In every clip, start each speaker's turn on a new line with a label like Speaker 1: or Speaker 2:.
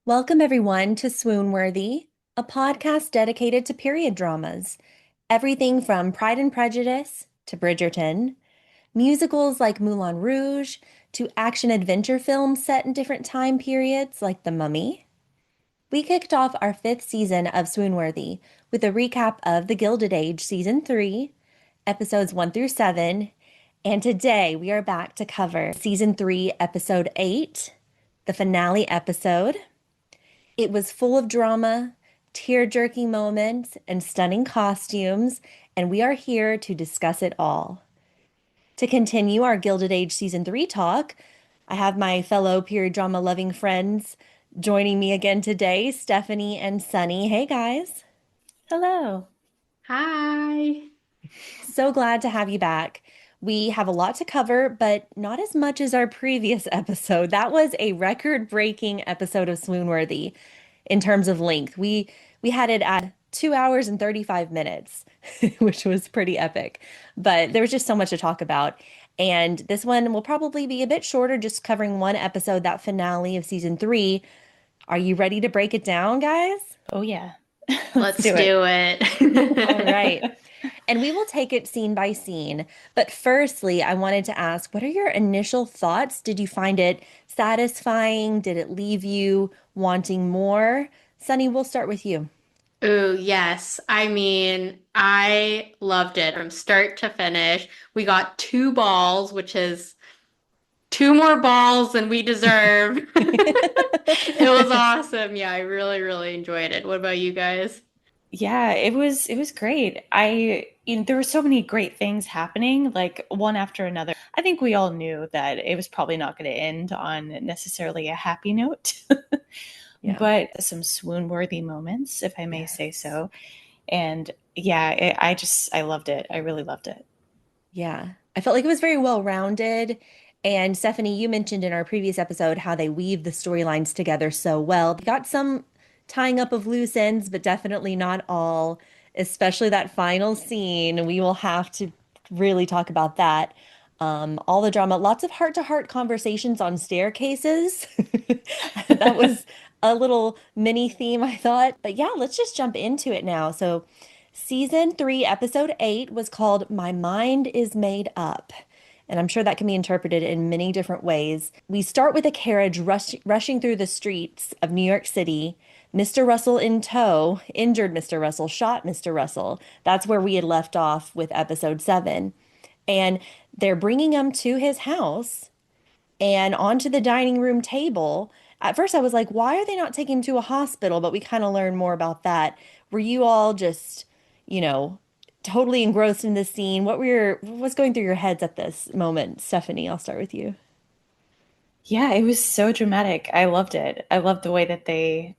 Speaker 1: Welcome, everyone, to Swoon-Worthy, a podcast dedicated to period dramas. Everything from Pride and Prejudice to Bridgerton, musicals like Moulin Rouge to action-adventure films set in different time periods like The Mummy. We kicked off our fifth season of Swoon-Worthy with a recap of The Gilded Age Season 3, episodes 1 through 7, and today we are back to cover Season 3, Episode 8, the finale episode. It was full of drama, tear-jerking moments, and stunning costumes, and we are here to discuss it all. To continue our Gilded Age Season 3 talk, I have my fellow period drama loving friends joining me again today, Stephanie and Sunny. Hey guys.
Speaker 2: Hello.
Speaker 3: Hi.
Speaker 1: So glad to have you back. We have a lot to cover, but not as much as our previous episode. That was a record-breaking episode of Swoon-Worthy in terms of length. We had it at 2 hours and 35 minutes, which was pretty epic. But there was just so much to talk about. And this one will probably be a bit shorter, just covering one episode, that finale of season 3. Are you ready to break it down, guys?
Speaker 2: Oh, yeah.
Speaker 3: Let's
Speaker 2: do it.
Speaker 3: do
Speaker 1: All
Speaker 3: it.
Speaker 1: right. And we will take it scene by scene. But firstly, I wanted to ask, what are your initial thoughts? Did you find it satisfying? Did it leave you wanting more? Sunny, we'll start with you.
Speaker 3: Ooh, yes. I mean, I loved it from start to finish. We got two balls, which is two more balls than we deserve. It was awesome. Yeah, I really, really enjoyed it. What about you guys?
Speaker 2: Yeah, it was great. There were so many great things happening, like one after another. I think we all knew that it was probably not going to end on necessarily a happy note,
Speaker 1: Yeah.
Speaker 2: but some swoon-worthy moments, if I may say
Speaker 1: Yes.
Speaker 2: so. And yeah, I loved it. I really loved it.
Speaker 1: Yeah. I felt like it was very well rounded. And Stephanie, you mentioned in our previous episode how they weave the storylines together so well. They got some tying up of loose ends, but definitely not all, especially that final scene. We will have to really talk about that. All the drama, lots of heart-to-heart conversations on staircases. That was a little mini theme, I thought. But yeah, let's just jump into it now. So, Season 3, Episode 8 was called My Mind is Made Up. And I'm sure that can be interpreted in many different ways. We start with a carriage rushing through the streets of New York City. Mr. Russell in tow, injured Mr. Russell, shot Mr. Russell. That's where we had left off with episode 7. And they're bringing him to his house and onto the dining room table. At first, I was like, why are they not taking him to a hospital? But we kind of learn more about that. Were you all just, you know, totally engrossed in this scene? What's going through your heads at this moment? Stephanie, I'll start with you.
Speaker 2: Yeah, it was so dramatic. I loved it. I loved the way that they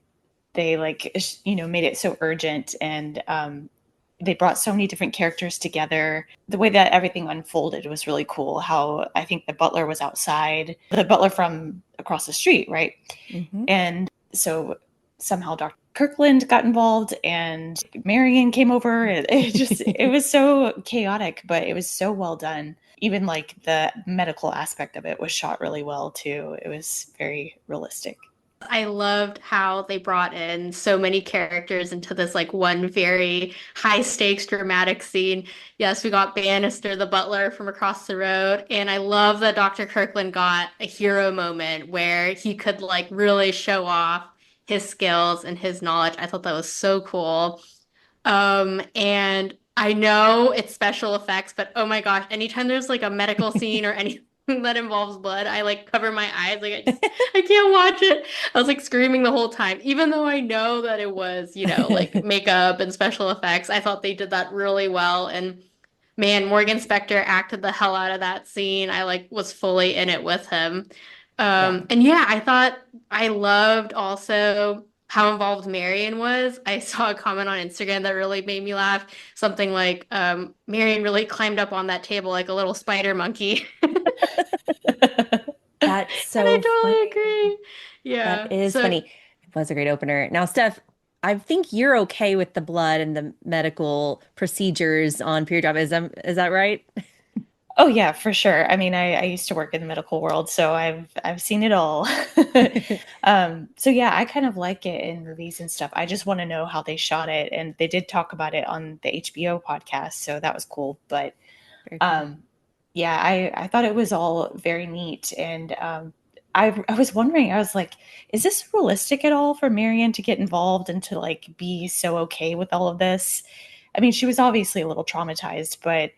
Speaker 2: like made it so urgent, and they brought so many different characters together. The way that everything unfolded was really cool. How I think the butler was outside, the butler from across the street, right?
Speaker 1: Hmm.
Speaker 2: And so somehow Dr. Kirkland got involved and Marion came over. It was so chaotic, but it was so well done. Even like the medical aspect of it was shot really well too. It was very realistic.
Speaker 3: I loved how they brought in so many characters into this like one very high stakes dramatic scene. Yes, we got Bannister, the butler from across the road, and I love that Dr. Kirkland got a hero moment where he could like really show off his skills and his knowledge. I thought that was so cool. And I know it's special effects, but oh my gosh, anytime there's like a medical scene or anything that involves blood, I like cover my eyes. Like I can't watch it. I was like screaming the whole time, even though I know that it was, like makeup and special effects. I thought they did that really well. And man, Morgan Spector acted the hell out of that scene. I like was fully in it with him.
Speaker 1: Yeah.
Speaker 3: And yeah, I thought I loved also how involved Marion was. I saw a comment on Instagram that really made me laugh. Something like, Marion really climbed up on that table like a little spider monkey.
Speaker 1: That's
Speaker 3: And I
Speaker 1: so
Speaker 3: totally
Speaker 1: funny.
Speaker 3: agree.
Speaker 1: That
Speaker 3: Yeah.
Speaker 1: is
Speaker 3: So
Speaker 1: funny. It was a great opener. Now, Steph, I think you're okay with the blood and the medical procedures on period drama. Is that right?
Speaker 2: Oh yeah, for sure. I mean, I used to work in the medical world, so I've seen it all. So yeah, I kind of like it in movies and stuff. I just want to know how they shot it, and they did talk about it on the HBO podcast, so that was cool. But
Speaker 1: Very cool.
Speaker 2: um, yeah, I thought it was all very neat, and I was wondering, I was like, is this realistic at all for Marion to get involved and to like be so okay with all of this? I mean, she was obviously a little traumatized, but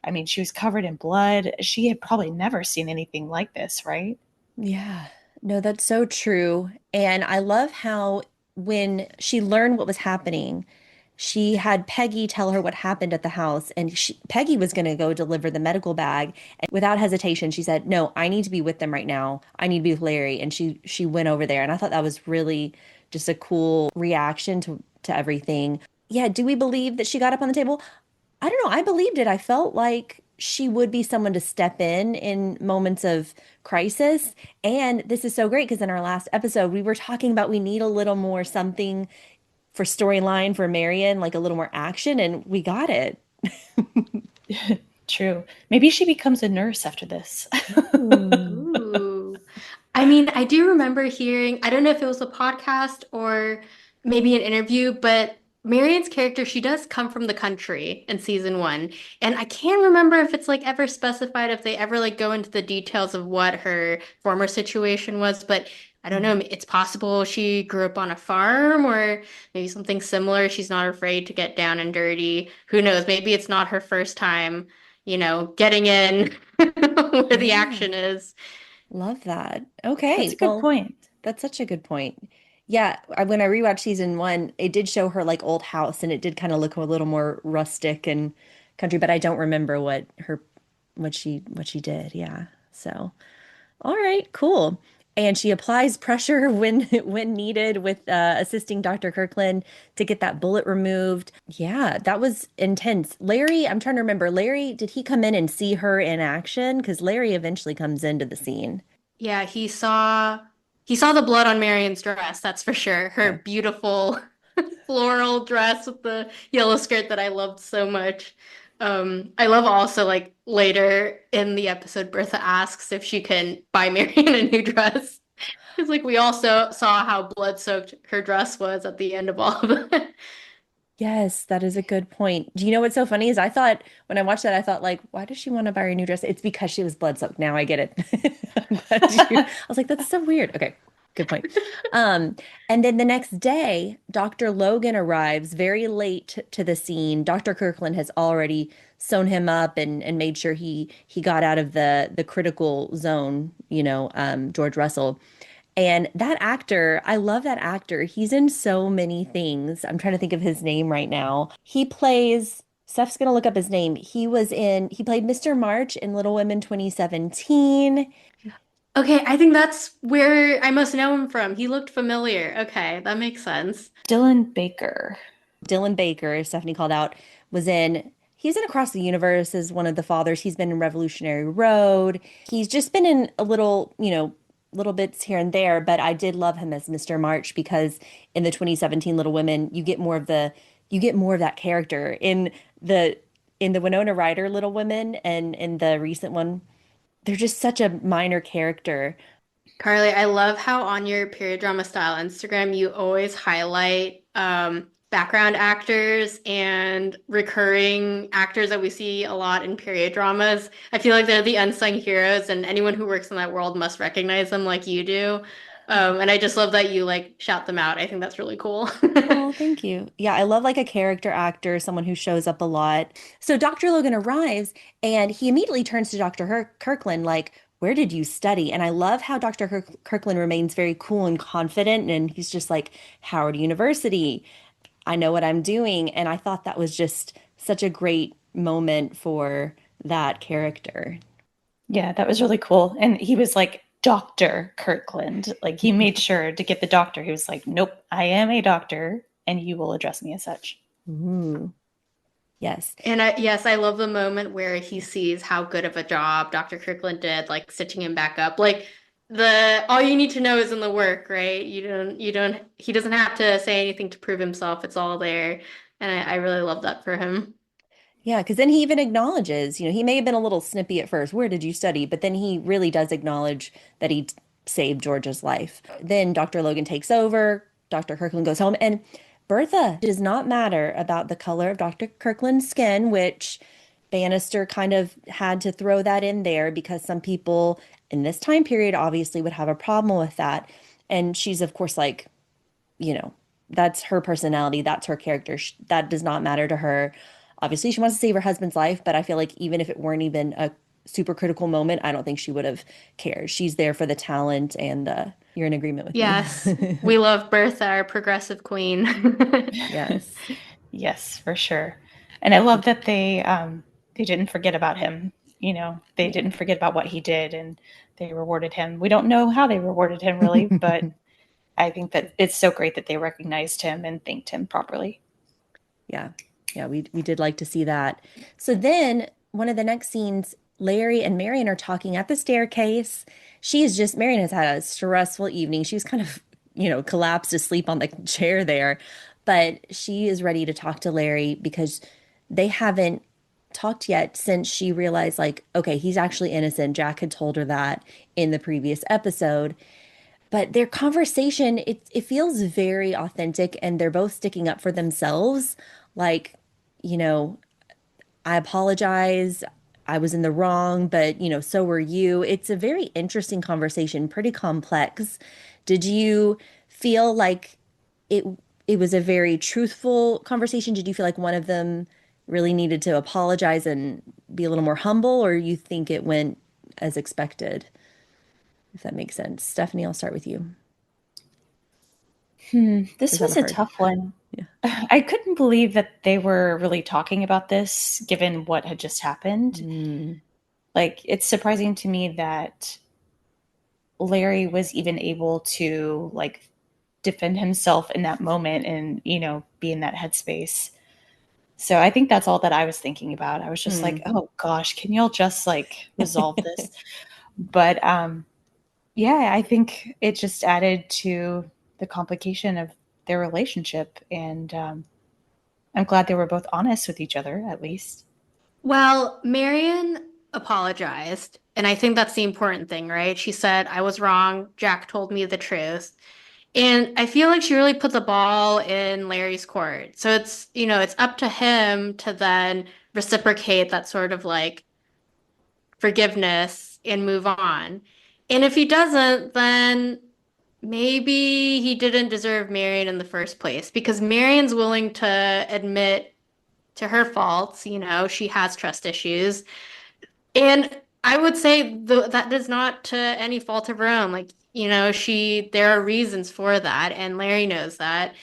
Speaker 2: I mean, she was covered in blood. She had probably never seen anything like this, right?
Speaker 1: Yeah, no, that's so true. And I love how when she learned what was happening, she had Peggy tell her what happened at the house, and Peggy was going to go deliver the medical bag. And without hesitation, she said, "No, I need to be with them right now. I need to be with Larry." And she went over there, and I thought that was really just a cool reaction to everything. Yeah, do we believe that she got up on the table? I don't know. I believed it. I felt like she would be someone to step in moments of crisis. And this is so great because in our last episode, we were talking about we need a little more something for storyline for Marion, like a little more action, and we got it.
Speaker 2: True. Maybe she becomes a nurse after this.
Speaker 1: Ooh.
Speaker 3: Ooh. I mean, I do remember hearing, I don't know if it was a podcast or maybe an interview, but Marion's character, she does come from the country in season one. And I can't remember if it's like ever specified, if they ever like go into the details of what her former situation was, but I don't know, it's possible she grew up on a farm or maybe something similar. She's not afraid to get down and dirty. Who knows? Maybe it's not her first time, getting in where the
Speaker 1: Yeah,
Speaker 3: action is.
Speaker 1: love that.
Speaker 2: That's
Speaker 1: Okay,
Speaker 2: a good
Speaker 1: well,
Speaker 2: point.
Speaker 1: that's such a good point. Yeah, when I rewatched season one, it did show her like old house, and it did kind of look a little more rustic and country, but I don't remember what she did. Yeah, so. All right, cool. And she applies pressure when when needed with assisting Dr. Kirkland to get that bullet removed. Yeah, that was intense. Larry, I'm trying to remember. Larry, did he come in and see her in action? Because Larry eventually comes into the scene.
Speaker 3: Yeah, he saw the blood on Marion's dress, that's for sure. Her
Speaker 1: Okay.
Speaker 3: beautiful floral dress with the yellow skirt that I loved so much. I love also like later in the episode, Bertha asks if she can buy Marion a new dress. Because like we also saw how blood-soaked her dress was at the end of all of it.
Speaker 1: Yes, that is a good point. Do you know what's so funny is I thought when I watched that, I thought like, why does she want to buy her a new dress? It's because she was blood soaked. Now I get it. I'm glad I was like, that's so weird. Okay, good point. Um, and then the next day, Dr. Logan arrives very late to the scene. Dr. Kirkland has already sewn him up and made sure he got out of the critical zone, George Russell. And that actor, I love that actor. He's in so many things. I'm trying to think of his name right now. Steph's gonna look up his name. He played Mr. March in Little Women 2017.
Speaker 3: Okay, I think that's where I must know him from. He looked familiar. Okay, that makes sense.
Speaker 2: Dylan Baker.
Speaker 1: Dylan Baker, as Stephanie called out, he's in Across the Universe as one of the fathers. He's been in Revolutionary Road. He's just been in a little bits here and there, but I did love him as Mr. March because in the 2017 Little Women, you get more of that character. The in the Winona Ryder Little Women and in the recent one, they're just such a minor character.
Speaker 3: Carly, I love how on your period drama style Instagram you always highlight background actors and recurring actors that we see a lot in period dramas. I feel like they're the unsung heroes, and anyone who works in that world must recognize them like you do. And I just love that you like shout them out. I think that's really cool.
Speaker 1: Oh, thank you. Yeah, I love like a character actor, someone who shows up a lot. So Dr. Logan arrives and he immediately turns to Dr. Kirkland like, "Where did you study?" And I love how Dr. Kirkland remains very cool and confident and he's just like, "Howard University. I know what I'm doing." And I thought that was just such a great moment for that character.
Speaker 2: Yeah, that was really cool. And he was like Dr. Kirkland. Like he made sure to get the doctor. He was like, "Nope, I am a doctor and you will address me as such."
Speaker 1: Ooh, yes.
Speaker 3: And yes, I love the moment where he sees how good of a job Dr. Kirkland did, like stitching him back up. Like the all you need to know is in the work, right? He doesn't have to say anything to prove himself. It's all there. And I really love that for him.
Speaker 1: Yeah, because then he even acknowledges, he may have been a little snippy at first, where did you study? But then he really does acknowledge that he saved George's life. Then Dr. Logan takes over, Dr. Kirkland goes home, and Bertha does not matter about the color of Dr. Kirkland's skin, which Bannister kind of had to throw that in there because some people in this time period obviously would have a problem with that. And she's, of course, like, you know, that's her personality, that's her character. That does not matter to her. Obviously, she wants to save her husband's life, but I feel like even if it weren't even a super critical moment, I don't think she would have cared. She's there for the talent, and you're in agreement with
Speaker 3: Yes,
Speaker 1: me.
Speaker 3: we love Bertha, our progressive queen.
Speaker 1: Yes.
Speaker 2: Yes, for sure. And I love that they didn't forget about him. You know, they
Speaker 1: Yeah.
Speaker 2: didn't forget about what he did, and they rewarded him. We don't know how they rewarded him really, but I think that it's so great that they recognized him and thanked him properly.
Speaker 1: Yeah. Yeah, we did like to see that. So then one of the next scenes, Larry and Marion are talking at the staircase. Marion has had a stressful evening. She's kind of, collapsed asleep on the chair there, but she is ready to talk to Larry because they haven't talked yet since she realized, like, okay, he's actually innocent. Jack had told her that in the previous episode. But their conversation, it feels very authentic, and they're both sticking up for themselves. Like, you know, I apologize. I was in the wrong, but so were you. It's a very interesting conversation, pretty complex. Did you feel like it it was a very truthful conversation? Did you feel like one of them really needed to apologize and be a little more humble, or you think it went as expected? If that makes sense. Stephanie, I'll start with you. Or
Speaker 2: This
Speaker 1: is that
Speaker 2: was a
Speaker 1: hard?
Speaker 2: tough one.
Speaker 1: Yeah.
Speaker 2: I couldn't believe that they were really talking about this given what had just happened.
Speaker 1: Mm,
Speaker 2: Like, it's surprising to me that Larry was even able to like defend himself in that moment and, be in that headspace. So I think that's all that I was thinking about. I was just like,
Speaker 1: mm.
Speaker 2: "Oh gosh, can y'all just like resolve this?" But yeah, I think it just added to the complication of their relationship, and I'm glad they were both honest with each other, at least.
Speaker 3: Well, Marion apologized, and I think that's the important thing, right? She said, I was wrong. Jack told me the truth. And I feel like she really put the ball in Larry's court. So it's up to him to then reciprocate that sort of like forgiveness and move on. And if he doesn't, then maybe he didn't deserve Marion in the first place because Marion's willing to admit to her faults. She has trust issues. And I would say that is not to any fault of her own. Like, there are reasons for that, and Larry knows that.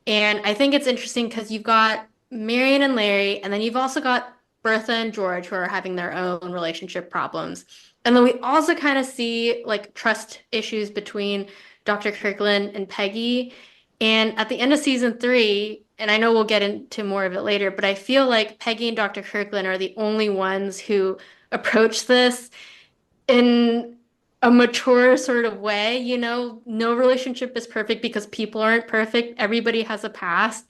Speaker 3: And I think it's interesting because you've got Marion and Larry, and then you've also got Bertha and George who are having their own relationship problems. And then we also kind of see like trust issues between Dr. Kirkland and Peggy. And at the end of season 3, and I know we'll get into more of it later, but I feel like Peggy and Dr. Kirkland are the only ones who approach this in a mature sort of way. No relationship is perfect because people aren't perfect. Everybody has a past.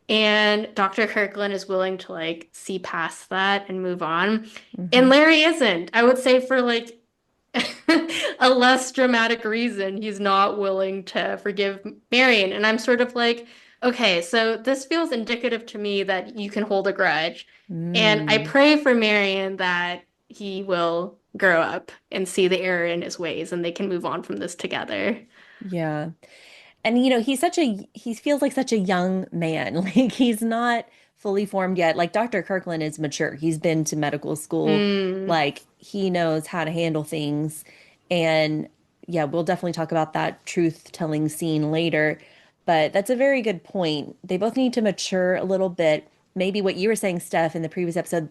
Speaker 3: And Dr. Kirkland is willing to like see past that and move on. And
Speaker 1: hmm
Speaker 3: Larry isn't. I would say for like a less dramatic reason, he's not willing to forgive Marion. And I'm sort of like, okay, so this feels indicative to me that you can hold a grudge. And I
Speaker 1: Mm,
Speaker 3: pray for Marion that he will grow up and see the error in his ways and they can move on from this together.
Speaker 1: yeah. And he feels like such a young man. Like he's not fully formed yet. Like Dr. Kirkland is mature. He's been to medical school.
Speaker 3: Mm.
Speaker 1: Like he knows how to handle things. And yeah, we'll definitely talk about that truth-telling scene later. But that's a very good point. They both need to mature a little bit. Maybe what you were saying, Steph, in the previous episode,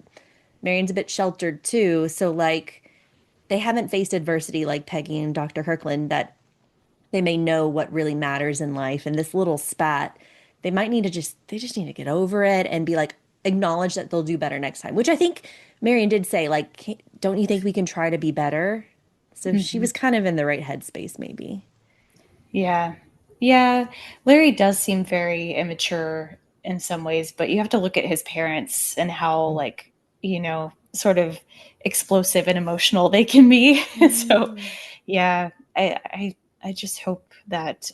Speaker 1: Marion's a bit sheltered too. So like they haven't faced adversity like Peggy and Dr. Kirkland that they may know what really matters in life. And this little spat, they just need to get over it and be like, acknowledge that they'll do better next time, which I think Marion did say, like, don't you think we can try to be better? So she
Speaker 2: Hmm.
Speaker 1: was kind of in the right headspace, maybe.
Speaker 2: Yeah. Yeah. Larry does seem very immature in some ways, but you have to look at his parents and how like, sort of explosive and emotional they can be. So
Speaker 1: Mm.
Speaker 2: yeah, I just hope that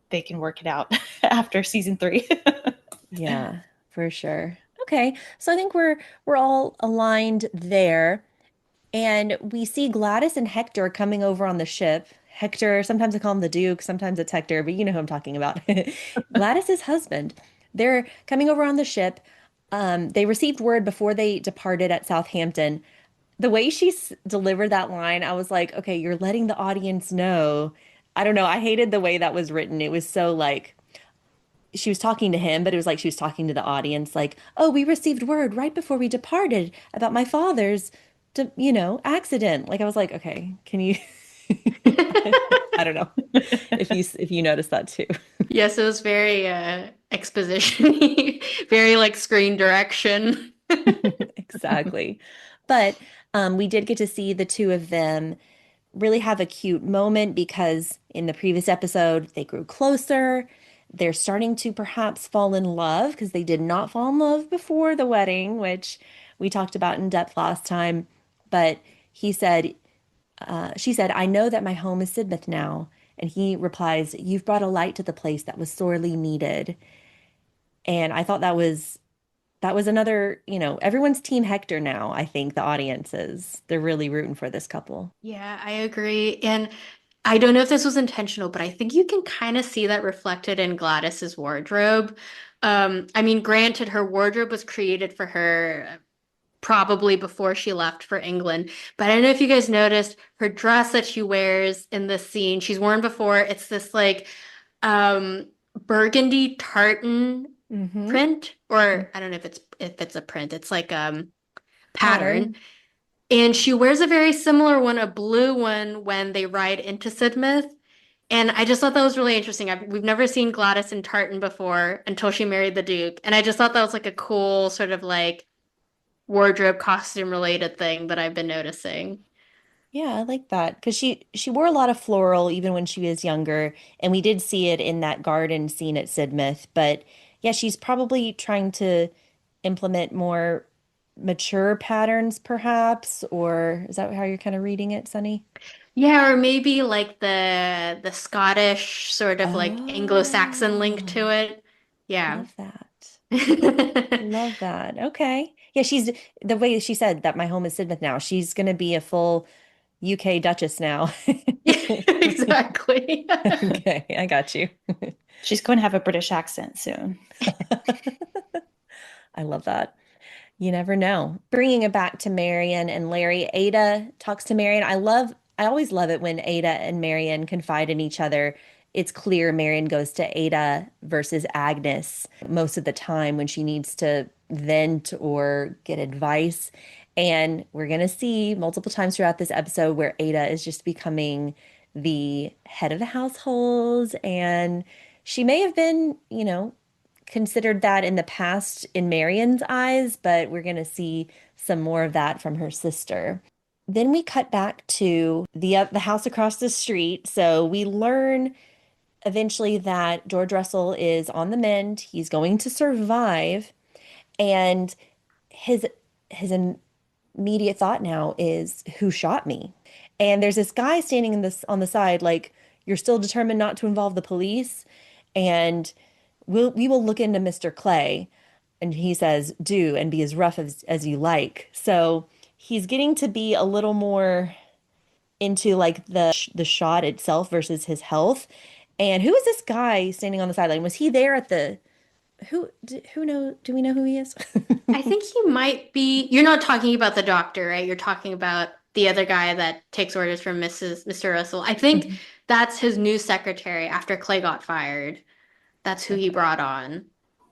Speaker 2: they can work it out after season 3.
Speaker 1: Yeah, for sure. Okay, so I think we're all aligned there. And we see Gladys and Hector coming over on the ship. Hector, sometimes I call him the Duke, sometimes it's Hector, but you know who I'm talking about. Gladys's husband. They're coming over on the ship. They received word before they departed at Southampton. The way delivered that line, I was like, okay, you're letting the audience know. I don't know. I hated the way that was written. It was so like she was talking to him, but it was like she was talking to the audience, like, "Oh, we received word right before we departed about my father's, accident." Like I was like, "Okay, can you?" I don't know if you noticed that too.
Speaker 3: Yes, it was very exposition-y, very like screen direction.
Speaker 1: Exactly. But we did get to see the two of them really have a cute moment because in the previous episode, they grew closer. They're starting to perhaps fall in love because they did not fall in love before the wedding, which we talked about in depth last time. But he said, she said, "I know that my home is Sidmouth now." And he replies, "You've brought a light to the place that was sorely needed." And I thought that was another, everyone's team Hector now. I think the audience is. They're really rooting for this couple.
Speaker 3: Yeah, I agree. And I don't know if this was intentional, but I think you can kind of see that reflected in Gladys's wardrobe. I mean, granted, her wardrobe was created for her probably before she left for England. But I don't know if you guys noticed her dress that she wears in this scene. She's worn before. It's this like um burgundy tartan
Speaker 1: Mm-hmm.
Speaker 3: print, or I don't know if it's a print. It's like pattern.
Speaker 1: Pattern.
Speaker 3: And she wears a very similar one, a blue one, when they ride into Sidmouth. And I just thought that was really interesting. We've never seen Gladys in tartan before until she married the Duke. And I just thought that was like a cool sort of like wardrobe costume related thing that I've been noticing.
Speaker 1: Yeah, I like that because she wore a lot of floral even when she was younger, and we did see it in that garden scene at Sidmouth. But yeah, she's probably trying to implement more mature patterns, perhaps, or is that how you're kind of reading it, Sunny?
Speaker 3: Yeah, or maybe like the Scottish sort of like Anglo-Saxon link to
Speaker 1: Oh,
Speaker 3: it. Yeah.
Speaker 1: love that. Love that. Okay. Yeah, she's the way she said that my home is Sidmouth now. She's gonna be a full UK Duchess now.
Speaker 3: Exactly.
Speaker 1: Okay, I got you.
Speaker 2: She's going to have a British accent soon.
Speaker 1: I love that. You never know. Bringing it back to Marion and Larry, Ada talks to Marion. I always love it when Ada and Marion confide in each other. It's clear Marion goes to Ada versus Agnes most of the time when she needs to vent or get advice. And we're going to see multiple times throughout this episode where Ada is just becoming the head of the household. And she may have been, considered that in the past in Marion's eyes, but we're going to see some more of that from her sister. Then we cut back to the house across the street. So we learn eventually that George Russell is on the mend. He's going to survive, and his his immediate thought now is, who shot me? And there's this guy standing in this on the side, like, you're still determined not to involve the police, and we will look into Mr. Clay. And he says, do and be as rough as you like. So he's getting to be a little more into like the shot itself versus his health. And who is this guy standing on the sideline? Was he there at the who know do we know who he is?
Speaker 3: I think he might be. You're not talking about the doctor, right? You're talking about the other guy that takes orders from Mr. Russell. I think
Speaker 1: Mhm.
Speaker 3: that's his new secretary after Clay got fired. That's who he
Speaker 1: Okay.
Speaker 3: brought on.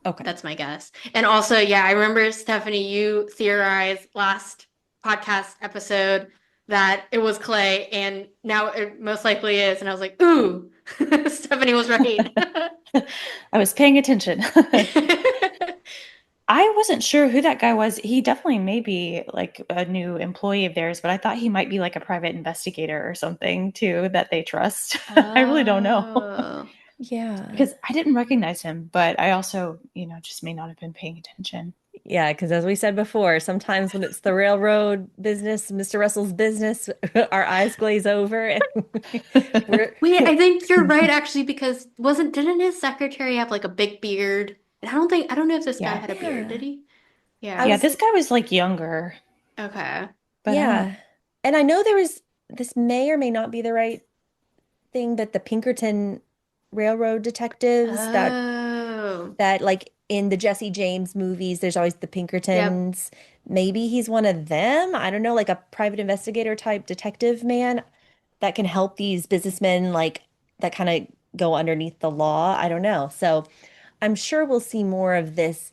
Speaker 1: Okay.
Speaker 3: That's my guess. And also, yeah, I remember Stephanie, you theorized last podcast episode that it was Clay, and now it most likely is. And I was like, ooh, Stephanie was right.
Speaker 2: I was paying attention. I wasn't sure who that guy was. He definitely may be like a new employee of theirs, but I thought he might be like a private investigator or something too that they trust. I really don't know.
Speaker 3: Oh.
Speaker 1: Yeah.
Speaker 2: because I didn't recognize him, but I also, just may not have been paying attention.
Speaker 1: Yeah, because as we said before, sometimes when it's the railroad business, Mr. Russell's business, our eyes glaze over and we're
Speaker 3: Wait, I think you're right actually because didn't his secretary have like a big beard? And I don't know if this guy
Speaker 2: Yeah.
Speaker 3: had a beard, did
Speaker 1: yeah.
Speaker 3: he?
Speaker 1: I
Speaker 3: Yeah.
Speaker 2: Yeah,
Speaker 1: was
Speaker 2: this guy was like younger,
Speaker 3: Okay.
Speaker 2: but I don't.
Speaker 1: yeah. And I know there was this may or may not be the right thing, but the Pinkerton railroad detectives
Speaker 3: Oh.
Speaker 1: that like in the Jesse James movies, there's always the
Speaker 3: Yep.
Speaker 1: Pinkertons. Maybe he's one of them. I don't know, like a private investigator type detective man that can help these businessmen like that kind of go underneath the law. I don't know. So I'm sure we'll see more of this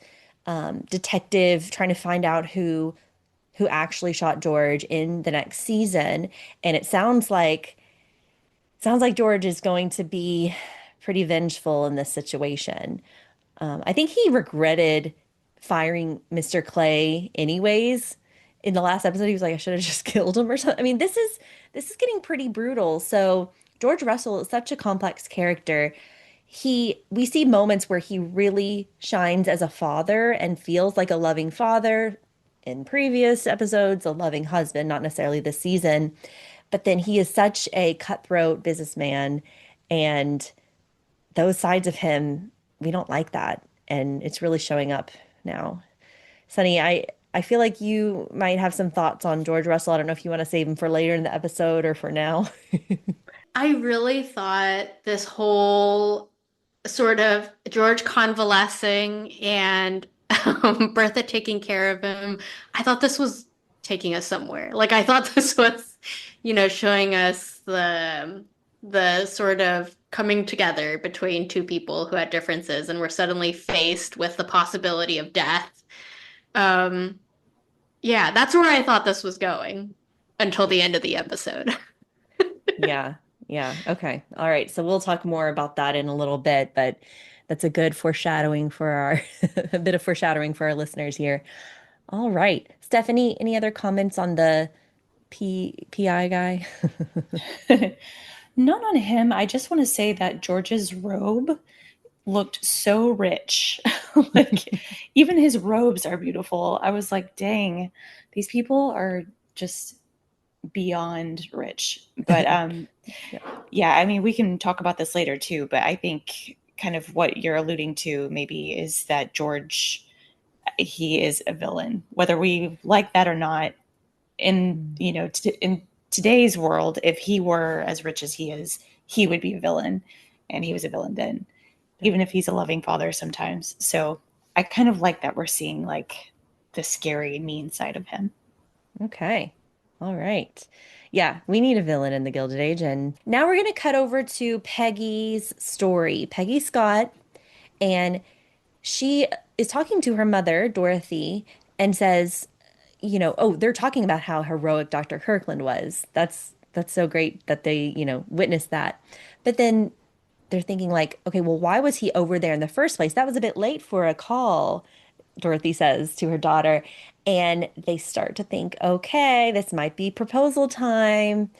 Speaker 1: detective trying to find out who actually shot George in the next season. And it sounds like George is going to be pretty vengeful in this situation. I think he regretted firing Mr. Clay anyways. In the last episode, he was like, I should have just killed him or something. I mean, this is getting pretty brutal. So George Russell is such a complex character. We see moments where he really shines as a father and feels like a loving father. In previous episodes, a loving husband, not necessarily this season. But then he is such a cutthroat businessman, and those sides of him, we don't like that. And it's really showing up now. Sunny, I feel like you might have some thoughts on George Russell. I don't know if you want to save him for later in the episode or for now.
Speaker 3: I really thought this whole sort of George convalescing and Bertha taking care of him, I thought this was taking us somewhere. Like I thought this was, showing us the sort of coming together between two people who had differences and were suddenly faced with the possibility of death. Um, yeah, that's where I thought this was going until the end of the episode.
Speaker 1: Yeah. Yeah. Okay. All right. So we'll talk more about that in a little bit, but that's a good foreshadowing for our a bit of foreshadowing for our listeners here. All right. Stephanie, any other comments on the PI guy?
Speaker 2: Not on him. I just want to say that George's robe looked so rich. Like, even his robes are beautiful. I was like, dang, these people are just beyond rich. But
Speaker 1: Yeah.
Speaker 2: yeah, I mean, we can talk about this later too, but I think kind of what you're alluding to maybe is that George, he is a villain, whether we like that or not.
Speaker 1: Mm.
Speaker 2: In today's world, if he were as rich as he is, he would be a villain, and he was a villain then, even if he's a loving father sometimes. So I kind of like that we're seeing like the scary, mean side of him.
Speaker 1: Okay. All right. Yeah, we need a villain in the Gilded Age. And now we're going to cut over to Peggy's story. Peggy Scott, and she is talking to her mother, Dorothy, and says, oh, they're talking about how heroic Dr. Kirkland was. That's so great that they, witnessed that. But then they're thinking like, okay, well, why was he over there in the first place? That was a bit late for a call. Dorothy says to her daughter. And they start to think, okay, this might be proposal time.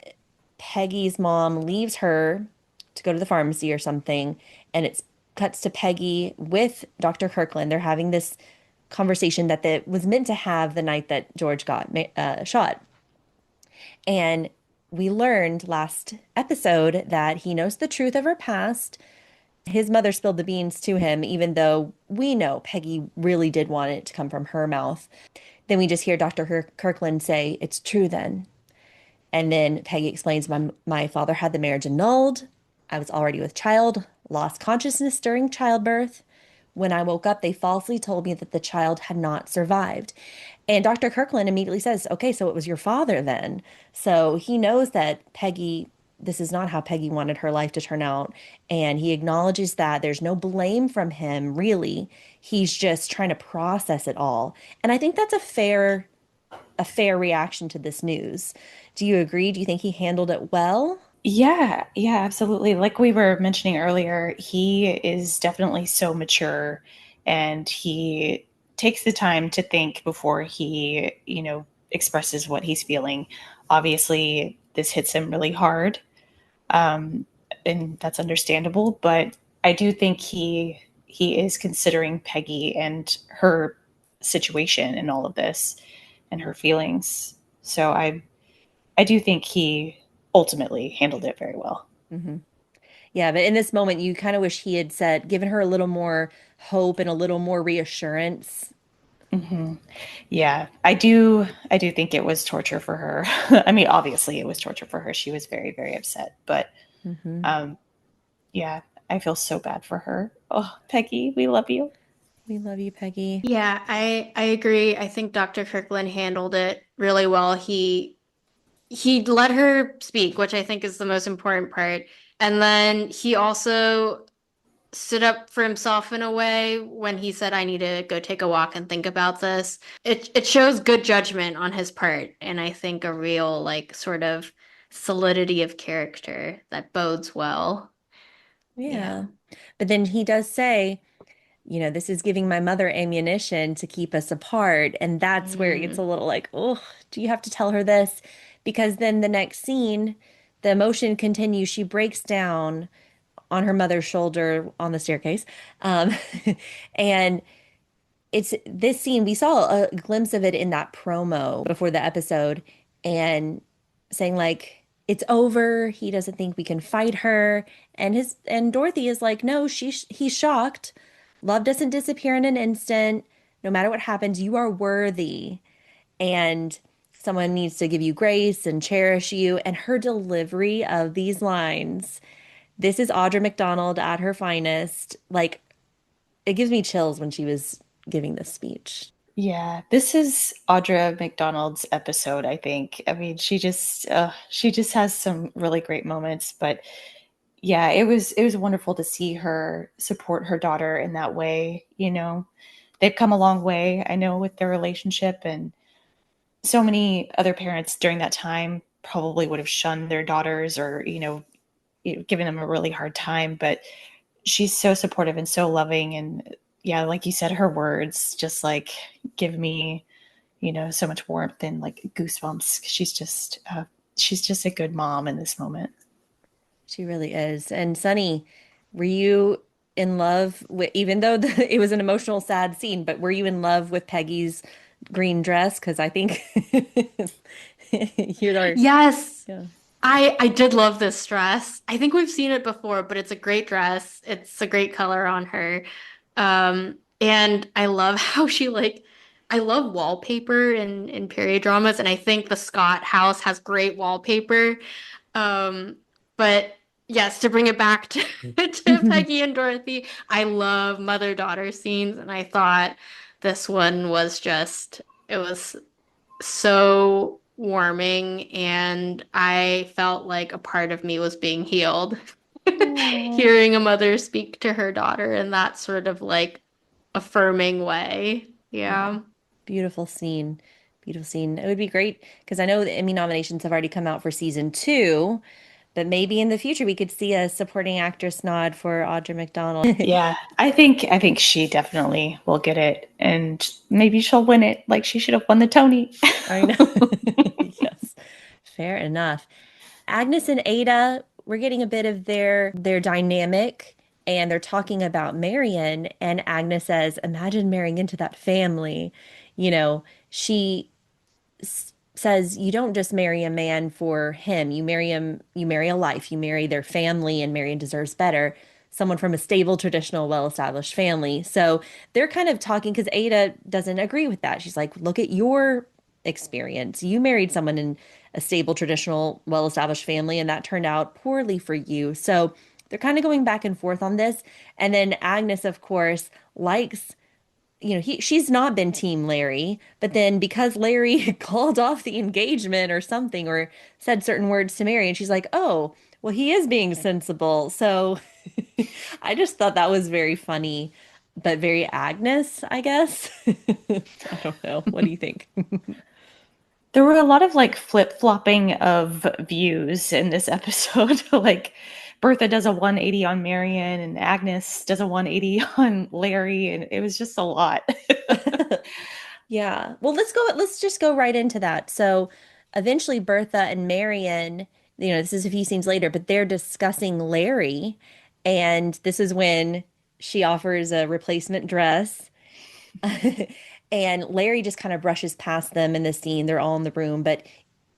Speaker 1: Peggy's mom leaves her to go to the pharmacy or something. And it cuts to Peggy with Dr. Kirkland. They're having this conversation that they was meant to have the night that George got shot. And we learned last episode that he knows the truth of her past. His mother spilled the beans to him, even though we know Peggy really did want it to come from her mouth. Then we just hear Dr. Kirkland say, it's true then. And then Peggy explains, my father had the marriage annulled. I was already with child, lost consciousness during childbirth. When I woke up, they falsely told me that the child had not survived. And Dr. Kirkland immediately says, okay, so it was your father then. So he knows that this is not how Peggy wanted her life to turn out. And he acknowledges that there's no blame from him, really. He's just trying to process it all. And I think that's a fair reaction to this news. Do you agree? Do you think he handled it well?
Speaker 2: Yeah, yeah, absolutely. Like we were mentioning earlier, he is definitely so mature, and he takes the time to think before he, expresses what he's feeling. Obviously, this hits him really hard, um, and that's understandable, but I do think he is considering Peggy and her situation in all of this and her feelings. So I do think he ultimately handled it very well.
Speaker 1: Hmm. Yeah, but in this moment, you kind of wish he had said, given her a little more hope and a little more reassurance.
Speaker 2: Yeah, I do think it was torture for her. I mean, obviously it was torture for her. She was very, very upset, but
Speaker 1: Hmm.
Speaker 2: um yeah, I feel so bad for her. Oh, Peggy, we love you.
Speaker 1: We love you, Peggy.
Speaker 3: Yeah, I agree. I think Dr. Kirkland handled it really well. He let her speak, which I think is the most important part. And then he also stood up for himself in a way when he said, I need to go take a walk and think about this. It shows good judgment on his part, and I think a real like sort of solidity of character that bodes well. Yeah.
Speaker 1: Yeah. But then he does say, this is giving my mother ammunition to keep us apart. And that's where it gets a
Speaker 3: Mm.
Speaker 1: little like, oh, do you have to tell her this? Because then the next scene, the emotion continues. She breaks down on her mother's shoulder on the staircase. Um, and it's this scene, we saw a glimpse of it in that promo before the episode and saying like it's over, he doesn't think we can fight her, and Dorothy is like no, he's shocked. Love doesn't disappear in an instant. No matter what happens, you are worthy, and someone needs to give you grace and cherish you. And her delivery of these lines, this is Audra McDonald at her finest. Like, it gives me chills when she was giving this speech.
Speaker 2: Yeah, this is Audra McDonald's episode, I think. I mean, she just has some really great moments, but yeah, it was wonderful to see her support her daughter in that way, you know. They've come a long way, I know, with their relationship, and so many other parents during that time probably would have shunned their daughters or, given them a really hard time, but she's so supportive and so loving, and yeah, like you said, her words just like give me, so much warmth and like goosebumps. She's just a good mom in this moment.
Speaker 1: She really is. And Sunny, were you in love with, even though it was an emotional, sad scene, but were you in love with Peggy's green dress? Because I think you're our,
Speaker 3: Yes,
Speaker 1: yeah.
Speaker 3: I did love this dress. I think we've seen it before, but it's a great dress. It's a great color on her. And I love how she like I love wallpaper in period dramas, and I think the Scott house has great wallpaper. Um, but yes, to bring it back to, to Peggy and Dorothy, I love mother-daughter scenes, and I thought this one was just it was so warming, and I felt like a part of me was being healed.
Speaker 1: Oh,
Speaker 3: Hearing a mother speak to her daughter in that sort of like affirming way.
Speaker 1: yeah.
Speaker 3: Yeah.
Speaker 1: Beautiful scene. Beautiful scene. It would be great because I know the Emmy nominations have already come out for season two, but maybe in the future we could see a supporting actress nod for Audra McDonald.
Speaker 2: Yeah, I think she definitely will get it, and maybe she'll win it. Like she should have won the Tony.
Speaker 1: I know. Yes, fair enough. Agnes and Ada, we're getting a bit of their dynamic, and they're talking about Marion, and Agnes says, "Imagine marrying into that family." She says you don't just marry a man for him. You marry him, you marry a life, you marry their family, and Marion deserves better. Someone from a stable, traditional, well-established family. So they're kind of talking because Ada doesn't agree with that. She's like, look at your experience. You married someone in a stable, traditional, well-established family, and that turned out poorly for you. So they're kind of going back and forth on this. And then Agnes, of course, likes she's not been team Larry, but then because Larry called off the engagement or something or said certain words to Mary, and she's like, "Oh, well, he is being sensible." So I just thought that was very funny, but very Agnes, I guess. I don't know. What do you think?
Speaker 2: There were a lot of like flip flopping of views in this episode. Like Bertha does a 180 on Marion, and Agnes does a 180 on Larry, and it was just a lot.
Speaker 1: Yeah. Well, let's just go right into that. So eventually Bertha and Marion, this is a few scenes later, but they're discussing Larry And this is when she offers a replacement dress. And Larry just kind of brushes past them in the scene. They're all in the room, but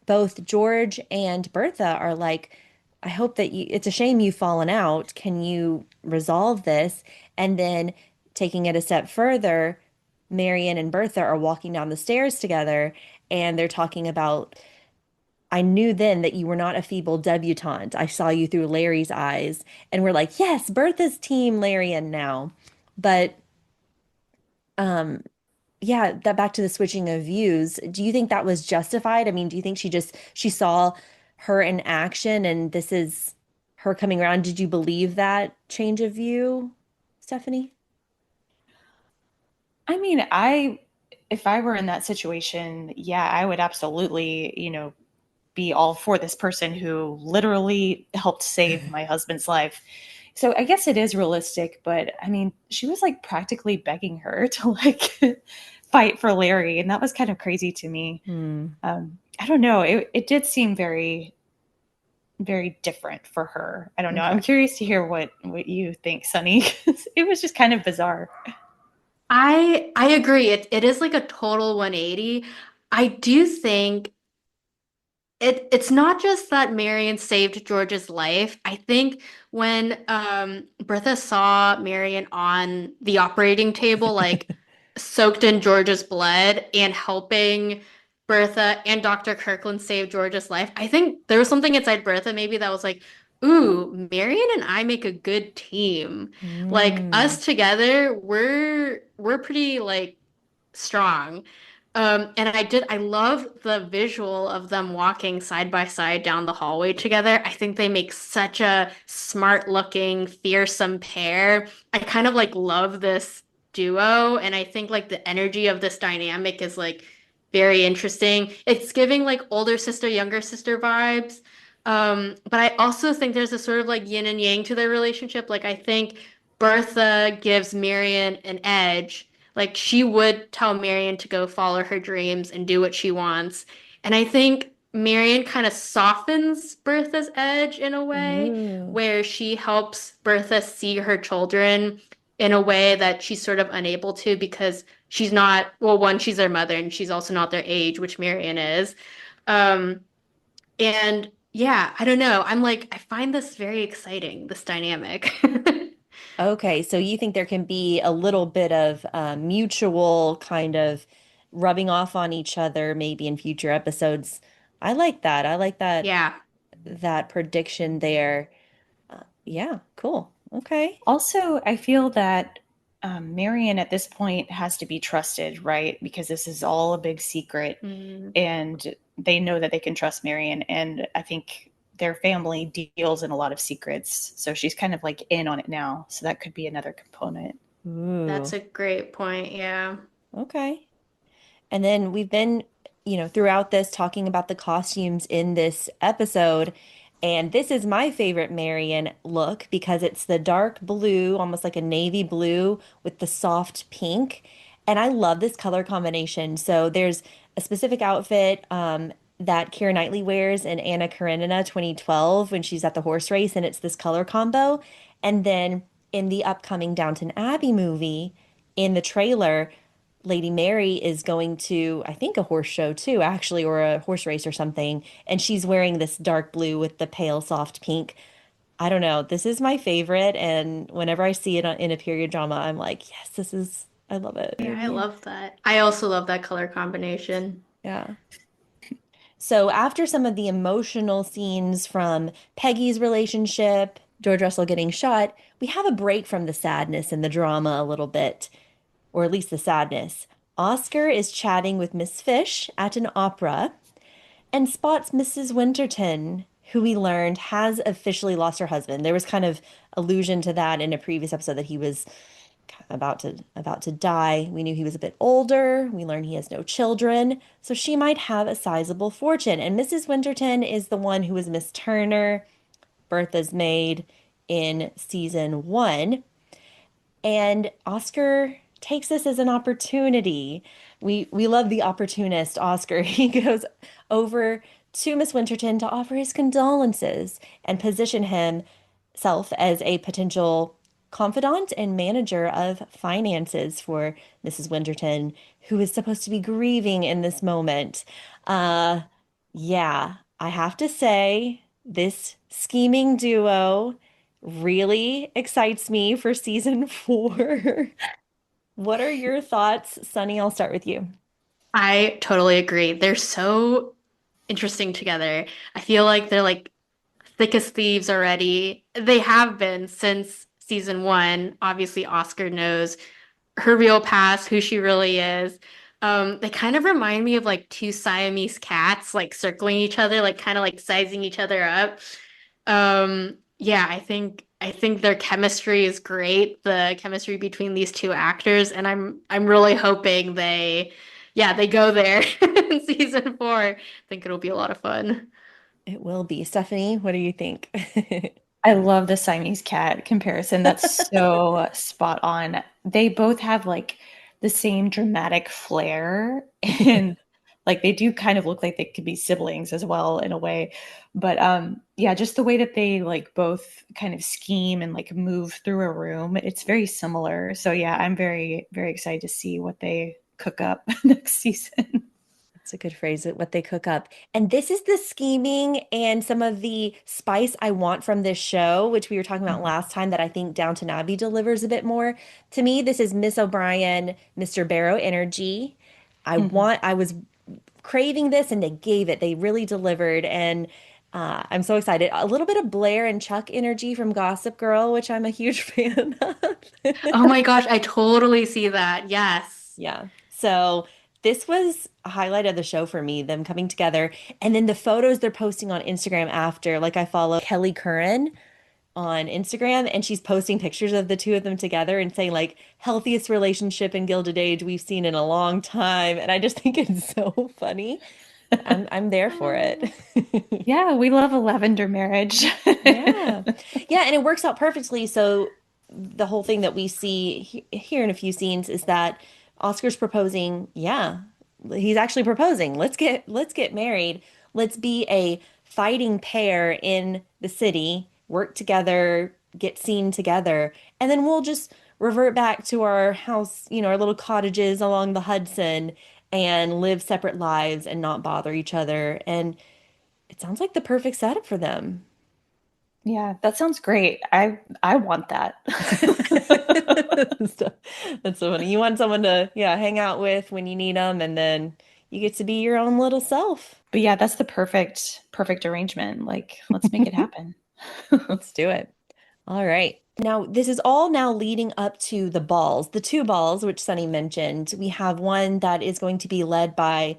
Speaker 1: both George and Bertha are like, I hope that it's a shame you've fallen out. Can you resolve this? And then taking it a step further, Marion and Bertha are walking down the stairs together and they're talking about, I knew then that you were not a feeble debutante. I saw you through Larry's eyes. And we're like, yes, Bertha's team Larian now. But um yeah, that back to the switching of views. Do you think that was justified? I mean, do you think she saw her in action and this is her coming around? Did you believe that change of view, Stephanie?
Speaker 2: I mean, if I were in that situation, yeah, I would absolutely, be all for this person who literally helped save my husband's life. So I guess it is realistic, but I mean, she was like practically begging her to like fight for Larry, and that was kind of crazy to me.
Speaker 1: Hmm.
Speaker 2: I don't know. It did seem very, very different for her. I don't know. I'm
Speaker 1: Okay.
Speaker 2: curious to hear what you think, Sunny. It was just kind of bizarre.
Speaker 3: I agree. It is like a total 180. I do think it's not just that Marion saved George's life. I think when Bertha saw Marion on the operating table, like soaked in George's blood and helping Bertha and Dr. Kirkland save George's life, I think there was something inside Bertha maybe that was like, ooh, Marion and I make a good team. Like
Speaker 1: Mm.
Speaker 3: us together, we're pretty like strong. And I love the visual of them walking side by side down the hallway together. I think they make such a smart looking, fearsome pair. I kind of like love this duo, and I think like the energy of this dynamic is like very interesting. It's giving like older sister, younger sister vibes. But I also think there's a sort of like yin and yang to their relationship. Like I think Bertha gives Marion an edge, like she would tell Marion to go follow her dreams and do what she wants. And I think Marion kind of softens Bertha's edge in a way
Speaker 1: Ooh.
Speaker 3: where she helps Bertha see her children in a way that she's sort of unable to because she's not, well, one, she's their mother and she's also not their age, which Marion is. Um, and yeah, I don't know. I'm like, I find this very exciting, this dynamic.
Speaker 1: Okay, so you think there can be a little bit of mutual kind of rubbing off on each other maybe in future episodes. I like that. I like
Speaker 3: Yeah.
Speaker 1: that prediction there. Yeah, cool. Okay.
Speaker 2: Also, I feel that Marion at this point has to be trusted, right? Because this is all a big secret,
Speaker 3: Mm.
Speaker 2: and they know that they can trust Marion. And I think their family deals in a lot of secrets, so she's kind of like in on it now. So that could be another component.
Speaker 3: That's
Speaker 1: Ooh,
Speaker 3: a great point. Yeah.
Speaker 1: okay. And then we've been, throughout this talking about the costumes in this episode. And this is my favorite Marion look because it's the dark blue, almost like a navy blue with the soft pink. And I love this color combination. So there's a specific outfit that Keira Knightley wears in Anna Karenina 2012 when she's at the horse race, and it's this color combo. And then in the upcoming Downton Abbey movie, in the trailer, Lady Mary is going to, I think, a horse show too, actually, or a horse race or something. And she's wearing this dark blue with the pale, soft pink. I don't know. This is my favorite. And whenever I see it in a period drama, I'm like, yes, I love it.
Speaker 3: Yeah, I love that. I also love that color combination.
Speaker 1: Yeah. So after some of the emotional scenes from Peggy's relationship, George Russell getting shot, we have a break from the sadness and the drama a little bit, or at least the sadness. Oscar is chatting with Miss Fish at an opera and spots Mrs. Winterton, who we learned has officially lost her husband. There was kind of allusion to that in a previous episode that he was about to die. We knew he was a bit older. We learned he has no children, so she might have a sizable fortune. And Mrs. Winterton is the one who was Miss Turner, Bertha's maid in season 1. And Oscar takes this as an opportunity. We love the opportunist Oscar. He goes over to Miss Winterton to offer his condolences and position him self as a potential confidant and manager of finances for Mrs. Winterton, who is supposed to be grieving in this moment. Uh, yeah, I have to say, this scheming duo really excites me for season 4. What are your thoughts, Sunny? I'll start with you.
Speaker 3: I totally agree. They're so interesting together. I feel like they're like thick as thieves already. They have been since season one. Obviously, Oscar knows her real past, who she really is. They kind of remind me of like two Siamese cats, like circling each other, like kind of like sizing each other up. Yeah, I think their chemistry is great, the chemistry between these two actors, and I'm really hoping they go there in season four. I think it'll be a lot of fun.
Speaker 1: It will be. Stephanie, what do you think?
Speaker 2: I love the Siamese cat comparison. That's so spot on. They both have like the same dramatic flair and like they do kind of look like they could be siblings as well in a way. But yeah, just the way that they like both kind of scheme and like move through a room, it's very similar. So yeah, I'm very very excited to see what they cook up next season.
Speaker 1: That's a good phrase, what they cook up. And this is the scheming and some of the spice I want from this show, which we were talking about last time that I think Downton Abbey delivers a bit more. To me, this is Miss O'Brien, Mr. Barrow energy.
Speaker 2: Mhm.
Speaker 1: I was craving this and they gave it. They really delivered. And I'm so excited. A little bit of Blair and Chuck energy from Gossip Girl, which I'm a huge fan of.
Speaker 3: Oh my gosh, I totally see that. Yes.
Speaker 1: Yeah. So this was a highlight of the show for me, them coming together. And then the photos they're posting on Instagram after, like I follow Kelly Curran on Instagram and she's posting pictures of the two of them together and saying like healthiest relationship in Gilded Age we've seen in a long time. And I just think it's so funny. I'm there for it.
Speaker 2: Yeah, we love a lavender marriage.
Speaker 1: Yeah. Yeah, and it works out perfectly. So the whole thing that we see here in a few scenes is that Oscar's proposing, yeah, he's actually proposing. Let's get married. Let's be a fighting pair in the city, work together, get seen together, and then we'll just revert back to our house, our little cottages along the Hudson and live separate lives and not bother each other. And it sounds like the perfect setup for them.
Speaker 2: Yeah, that sounds great. I want that.
Speaker 1: So- That's so funny. You want someone to, yeah, hang out with when you need them, and then you get to be your own little self.
Speaker 2: But yeah, that's the perfect arrangement. Like, let's make it happen.
Speaker 1: Let's do it. All right. Now, this is all now leading up to the balls, the two balls, which Sunny mentioned. We have one that is going to be led by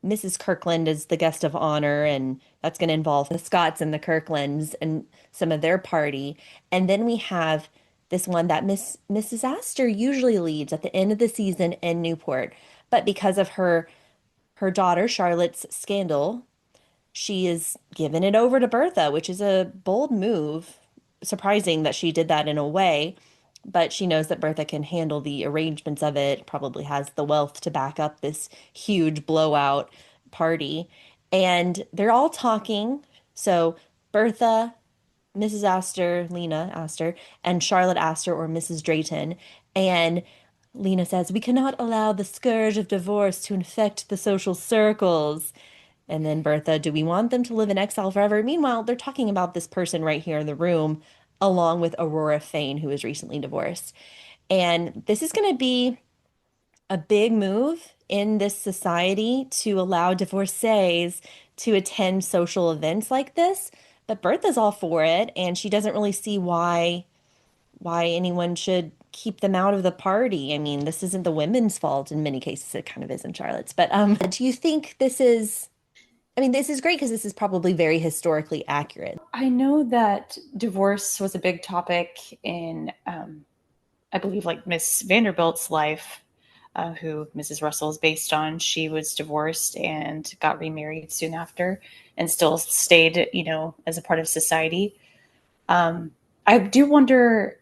Speaker 1: Mrs. Kirkland as the guest of honor, and that's going to involve the Scotts and the Kirklands and some of their party. And then we have this one that Mrs. Astor usually leads at the end of the season in Newport. But because of her daughter Charlotte's scandal, she is given it over to Bertha, which is a bold move. Surprising that she did that in a way, but she knows that Bertha can handle the arrangements of it, probably has the wealth to back up this huge blowout party. And they're all talking. So Bertha, Mrs. Astor, Lena Astor, and Charlotte Astor or Mrs. Drayton. And Lena says, "We cannot allow the scourge of divorce to infect the social circles." And then Bertha, "Do we want them to live in exile forever?" Meanwhile, they're talking about this person right here in the room, along with Aurora Fane, who was recently divorced. And this is going to be a big move in this society to allow divorcees to attend social events like this. But Bertha's all for it, and she doesn't really see why anyone should keep them out of the party. I mean, this isn't the women's fault in many cases. It kind of is in Charlotte's. But do you think this is I mean, this is great because this is probably very historically accurate.
Speaker 2: I know that divorce was a big topic in, I believe, like Miss Vanderbilt's life, who Mrs. Russell is based on. She was divorced and got remarried soon after, and still stayed, as a part of society. I do wonder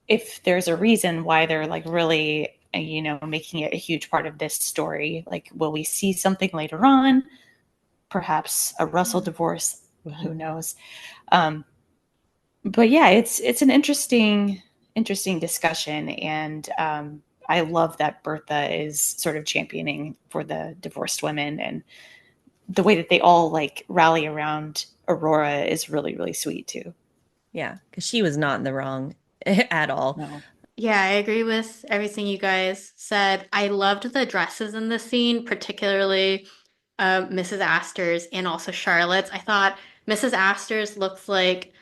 Speaker 2: if there's a reason why they're like really, making it a huge part of this story. Like, will we see something later on? Perhaps a Russell divorce, who knows? Um, But yeah, it's an interesting discussion, and I love that Bertha is sort of championing for the divorced women, and the way that they all like rally around Aurora is really sweet too.
Speaker 1: Yeah, because she was not in the wrong at all.
Speaker 2: No.
Speaker 3: Yeah, I agree with everything you guys said. I loved the dresses in this scene, particularly Mrs. Astor's and also Charlotte's. I thought Mrs. Astor's looks like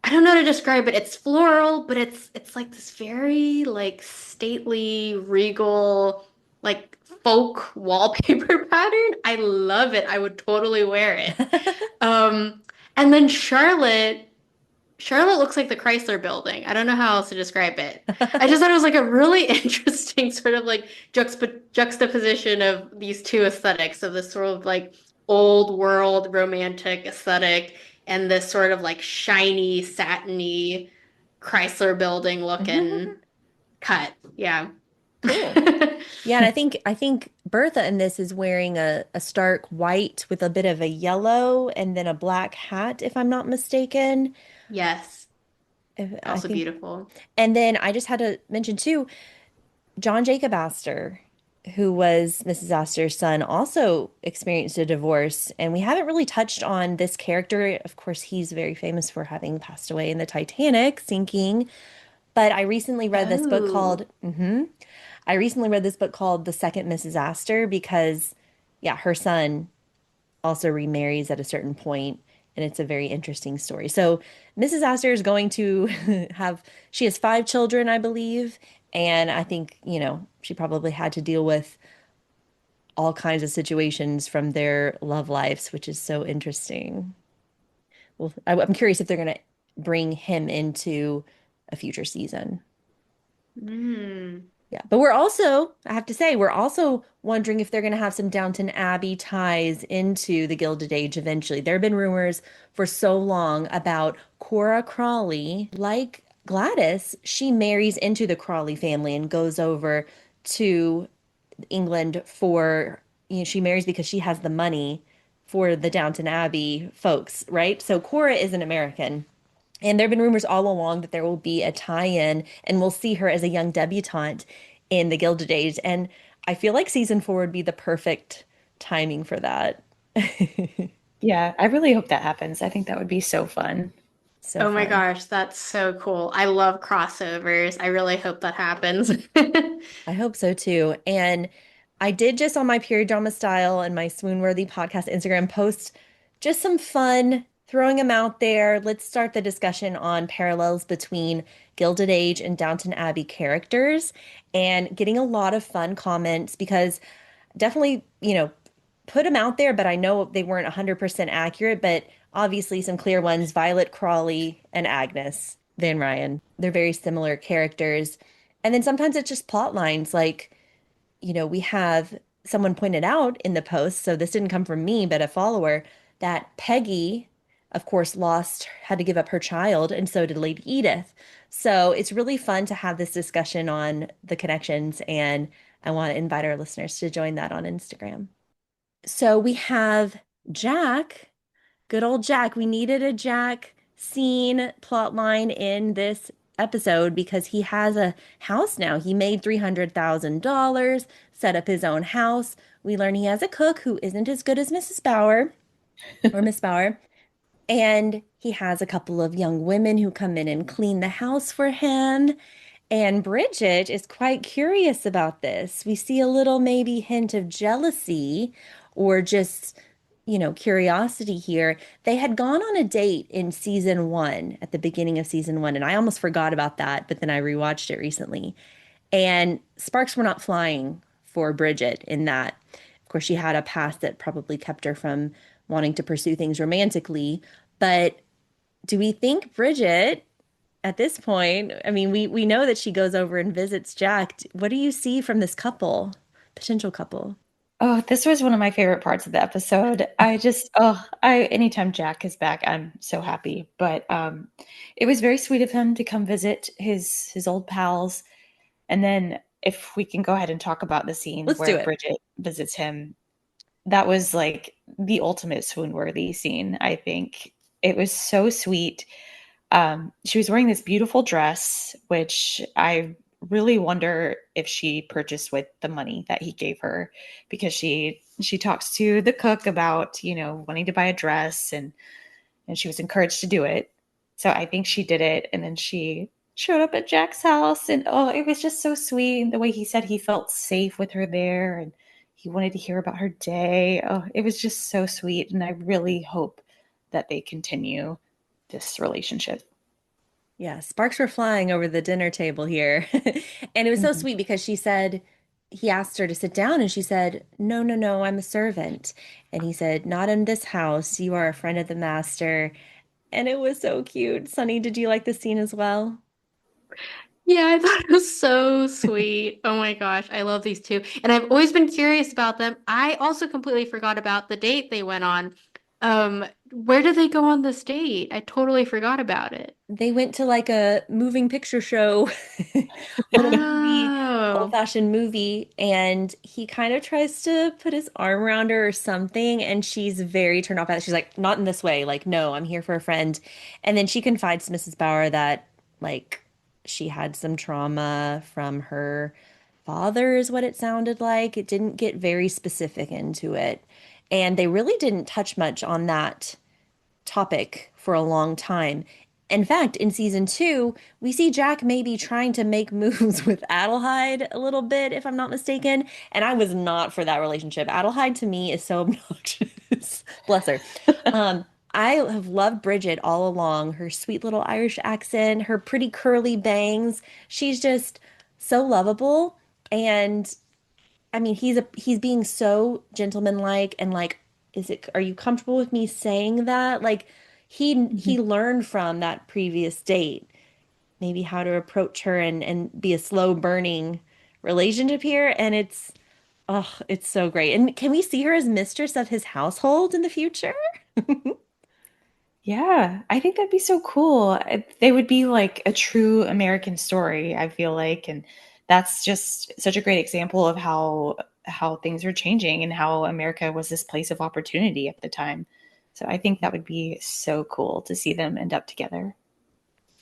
Speaker 3: I don't know how to describe it. It's floral, but it's like this very like stately, regal, like folk wallpaper pattern. I love it. I would totally wear it. Um, and then Charlotte looks like the Chrysler Building. I don't know how else to describe it. I just thought it was like a really interesting sort of like juxtaposition of these two aesthetics of this sort of like old world romantic aesthetic and this sort of like shiny, satiny Chrysler Building looking cut. Yeah.
Speaker 1: Cool. Yeah, and I think Bertha in this is wearing a stark white with a bit of a yellow and then a black hat, if I'm not mistaken.
Speaker 3: Yes.
Speaker 1: I
Speaker 3: Also
Speaker 1: think,
Speaker 3: beautiful.
Speaker 1: and then I just had to mention too, John Jacob Astor, who was Mrs. Astor's son, also experienced a divorce, and we haven't really touched on this character. Of course, he's very famous for having passed away in the Titanic sinking, but
Speaker 3: Oh.
Speaker 1: I recently read this book called The Second Mrs. Astor because, yeah, her son also remarries at a certain point, and it's a very interesting story. So Mrs. Astor is going to she has five children, I believe, and I think, she probably had to deal with all kinds of situations from their love lives, which is so interesting. Well, I'm curious if they're going to bring him into a future season.
Speaker 3: Mm.
Speaker 1: Yeah, but I have to say, we're also wondering if they're going to have some Downton Abbey ties into the Gilded Age eventually. There have been rumors for so long about Cora Crawley, like Gladys, she marries into the Crawley family and goes over to England she marries because she has the money for the Downton Abbey folks, right? So Cora is an American. And there have been rumors all along that there will be a tie-in and we'll see her as a young debutante in the Gilded Age. And I feel like season four would be the perfect timing for that.
Speaker 2: Yeah, I really hope that happens. I think that would be so fun.
Speaker 1: So
Speaker 3: Oh my
Speaker 1: fun.
Speaker 3: gosh, that's so cool. I love crossovers. I really hope that happens.
Speaker 1: I hope so too. And I did just on my Period Drama Style and my Swoon-Worthy podcast Instagram post just some fun, throwing them out there. Let's start the discussion on parallels between Gilded Age and Downton Abbey characters and getting a lot of fun comments because definitely, put them out there, but I know they weren't 100% accurate, but obviously some clear ones, Violet Crawley and Agnes Van Ryan. They're very similar characters. And then sometimes it's just plot lines like, we have someone pointed out in the post, so this didn't come from me, but a follower, that Peggy, of course, had to give up her child, and so did Lady Edith. So it's really fun to have this discussion on the connections, and I want to invite our listeners to join that on Instagram. So we have Jack, good old Jack. We needed a Jack scene plot line in this episode because he has a house now. He made $300,000, set up his own house. We learn he has a cook who isn't as good as Mrs. Bauer or Miss Bauer. And he has a couple of young women who come in and clean the house for him. And Bridget is quite curious about this. We see a little maybe hint of jealousy or just, curiosity here. They had gone on a date in season one, at the beginning of season one, and I almost forgot about that, but then I rewatched it recently. And sparks were not flying for Bridget in that. Of course, she had a past that probably kept her from wanting to pursue things romantically. But do we think Bridget at this point, I mean, we know that she goes over and visits Jack. What do you see from this couple, potential couple?
Speaker 2: Oh, this was one of my favorite parts of the episode. Anytime Jack is back, I'm so happy. But it was very sweet of him to come visit his old pals. And then if we can go ahead and talk about the scene
Speaker 1: Let's do
Speaker 2: where
Speaker 1: it.
Speaker 2: Bridget visits him, that was like the ultimate swoon-worthy scene, I think. It was so sweet. She was wearing this beautiful dress, which I really wonder if she purchased with the money that he gave her, because she talks to the cook about, wanting to buy a dress, and she was encouraged to do it. So I think she did it, and then she showed up at Jack's house, and oh, it was just so sweet. And the way he said he felt safe with her there, and he wanted to hear about her day. Oh, it was just so sweet, and I really hope that they continue this relationship.
Speaker 1: Yeah, sparks were flying over the dinner table here. And it was so
Speaker 2: Mhm.
Speaker 1: sweet because she said, he asked her to sit down and she said, "No, no, no, I'm a servant." And he said, "Not in this house. You are a friend of the master." And it was so cute. Sunny, did you like the scene as well?
Speaker 3: Yeah, I thought it was so sweet. Oh my gosh, I love these two. And I've always been curious about them. I also completely forgot about the date they went on. Where did they go on this date? I totally forgot about it.
Speaker 1: They went to like a moving picture show, little movie,
Speaker 3: Oh.
Speaker 1: old-fashioned movie, and he kind of tries to put his arm around her or something, and she's very turned off by it. She's like, "Not in this way. Like, no, I'm here for a friend." And then she confides to Mrs. Bauer that like she had some trauma from her father, is what it sounded like. It didn't get very specific into it. And they really didn't touch much on that topic for a long time. In fact, in season two, we see Jack maybe trying to make moves with Adelheid a little bit, if I'm not mistaken. And I was not for that relationship. Adelheid to me is so obnoxious. Bless her. Um, I have loved Bridget all along. Her sweet little Irish accent, her pretty curly bangs. She's just so lovable. And I mean, he's being so gentlemanlike and like, are you comfortable with me saying that? Like he
Speaker 2: Mhm.
Speaker 1: learned from that previous date, maybe how to approach her and be a slow burning relationship here. And it's so great. And can we see her as mistress of his household in the future?
Speaker 2: Yeah, I think that'd be so cool. They would be like a true American story, I feel like, and that's just such a great example of how things are changing and how America was this place of opportunity at the time. So I think that would be so cool to see them end up together.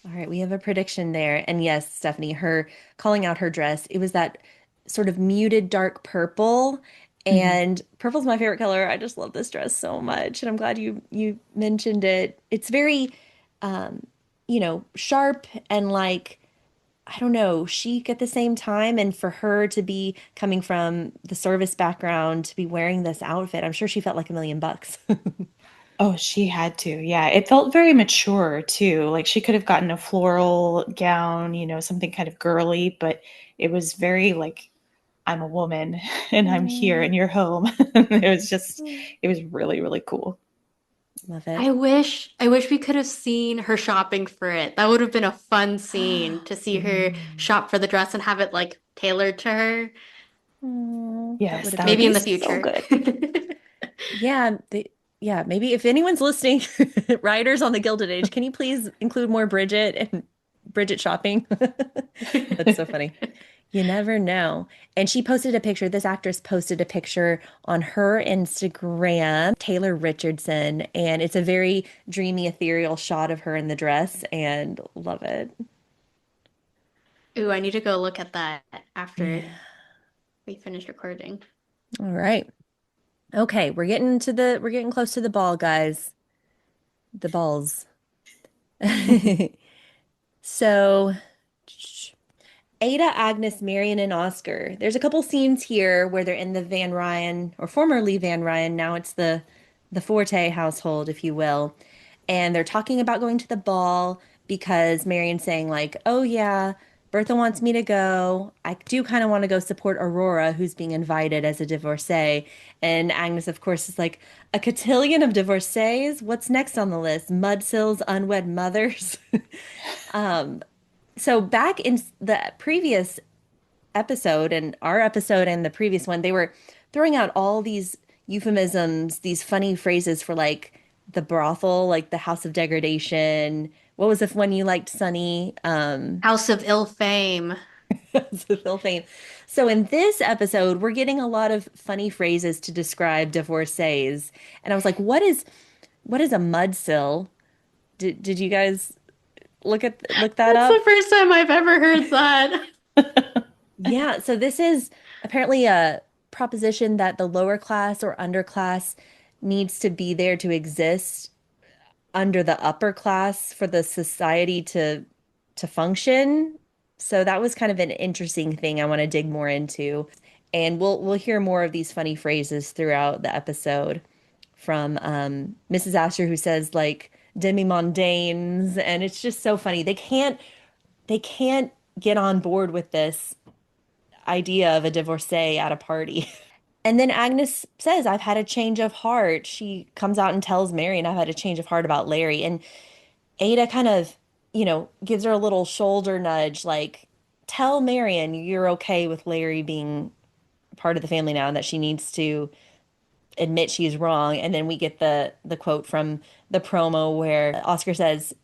Speaker 1: All right, we have a prediction there. And yes, Stephanie, her calling out her dress, it was that sort of muted dark purple.
Speaker 2: Mhm.
Speaker 1: And purple's my favorite color. I just love this dress so much. And I'm glad you mentioned it. It's very um, sharp and like, I don't know, chic at the same time. And for her to be coming from the service background to be wearing this outfit, I'm sure she felt like $1 million.
Speaker 2: Oh, she had to. Yeah, it felt very mature too. Like she could have gotten a floral gown, something kind of girly, but it was very like I'm a woman and I'm here
Speaker 1: Mm,
Speaker 2: in your home. It was really, really cool.
Speaker 1: love it.
Speaker 3: I wish we could have seen her shopping for it. That would have been a fun scene to see her
Speaker 1: Mm.
Speaker 3: shop for the dress and have it like tailored to her.
Speaker 1: Oh, that
Speaker 2: Yes,
Speaker 1: would have
Speaker 2: that would
Speaker 1: been
Speaker 3: Maybe
Speaker 2: be
Speaker 3: in the
Speaker 2: so
Speaker 3: future.
Speaker 2: good.
Speaker 1: yeah, yeah, maybe if anyone's listening, writers on the Gilded Age, can you please include more Bridget and Bridget shopping? That's so funny. You never know. And she posted a picture, this actress posted a picture on her Instagram, Taylor Richardson, and it's a very dreamy, ethereal shot of her in the dress, and love it.
Speaker 3: Ooh, I need to go look at that after
Speaker 1: Yeah.
Speaker 3: we finish recording.
Speaker 1: All right. Okay, we're getting close to the ball, guys. The balls. So Ada, Agnes, Marion, and Oscar. There's a couple scenes here where they're in the Van Ryan, or formerly Van Ryan, now it's the Forte household, if you will. And they're talking about going to the ball because Marion's saying, like, "Oh yeah, Bertha wants me to go. I do kind of want to go support Aurora, who's being invited as a divorcee." And Agnes, of course, is like, "A cotillion of divorcees? What's next on the list? Mudsills, unwed mothers?" So back in the previous episode and our episode and the previous one, they were throwing out all these euphemisms, these funny phrases for like the brothel, like the house of degradation. What was the one you liked, Sunny?
Speaker 3: House of Ill Fame.
Speaker 1: Phil Fame. So in this episode, we're getting a lot of funny phrases to describe divorcees. And I was like, what is a mudsill? Did you guys Look that
Speaker 3: That's
Speaker 1: up.
Speaker 3: the first time I've ever heard that.
Speaker 1: Yeah, so this is apparently a proposition that the lower class or underclass needs to be there to exist under the upper class for the society to function. So that was kind of an interesting thing I want to dig more into. And we'll hear more of these funny phrases throughout the episode from Mrs. Astor, who says like demi-mondaines, and it's just so funny. They can't get on board with this idea of a divorcee at a party. And then Agnes says, I've had a change of heart. She comes out and tells Marion, I've had a change of heart about Larry. And Ada kind of, gives her a little shoulder nudge, like, tell Marion you're okay with Larry being part of the family now and that she needs to admit she's wrong. And then we get the quote from the promo where Oscar says,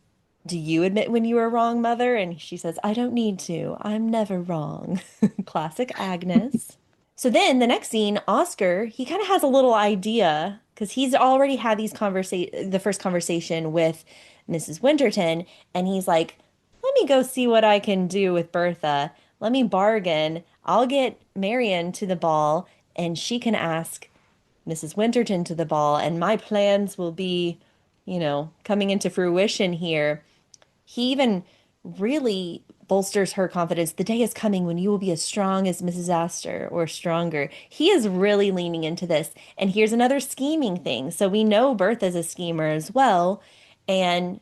Speaker 1: do you admit when you were wrong, Mother? And she says, I don't need to. I'm never wrong. Classic Agnes. So then the next scene, Oscar, he kind of has a little idea because he's already had the first conversation with Mrs. Winterton, and he's like, let me go see what I can do with Bertha. Let me bargain. I'll get Marion to the ball, and she can ask Mrs. Winterton to the ball, and my plans will be, coming into fruition here. He even really bolsters her confidence. The day is coming when you will be as strong as Mrs. Astor or stronger. He is really leaning into this. And here's another scheming thing. So we know Bertha's a schemer as well. And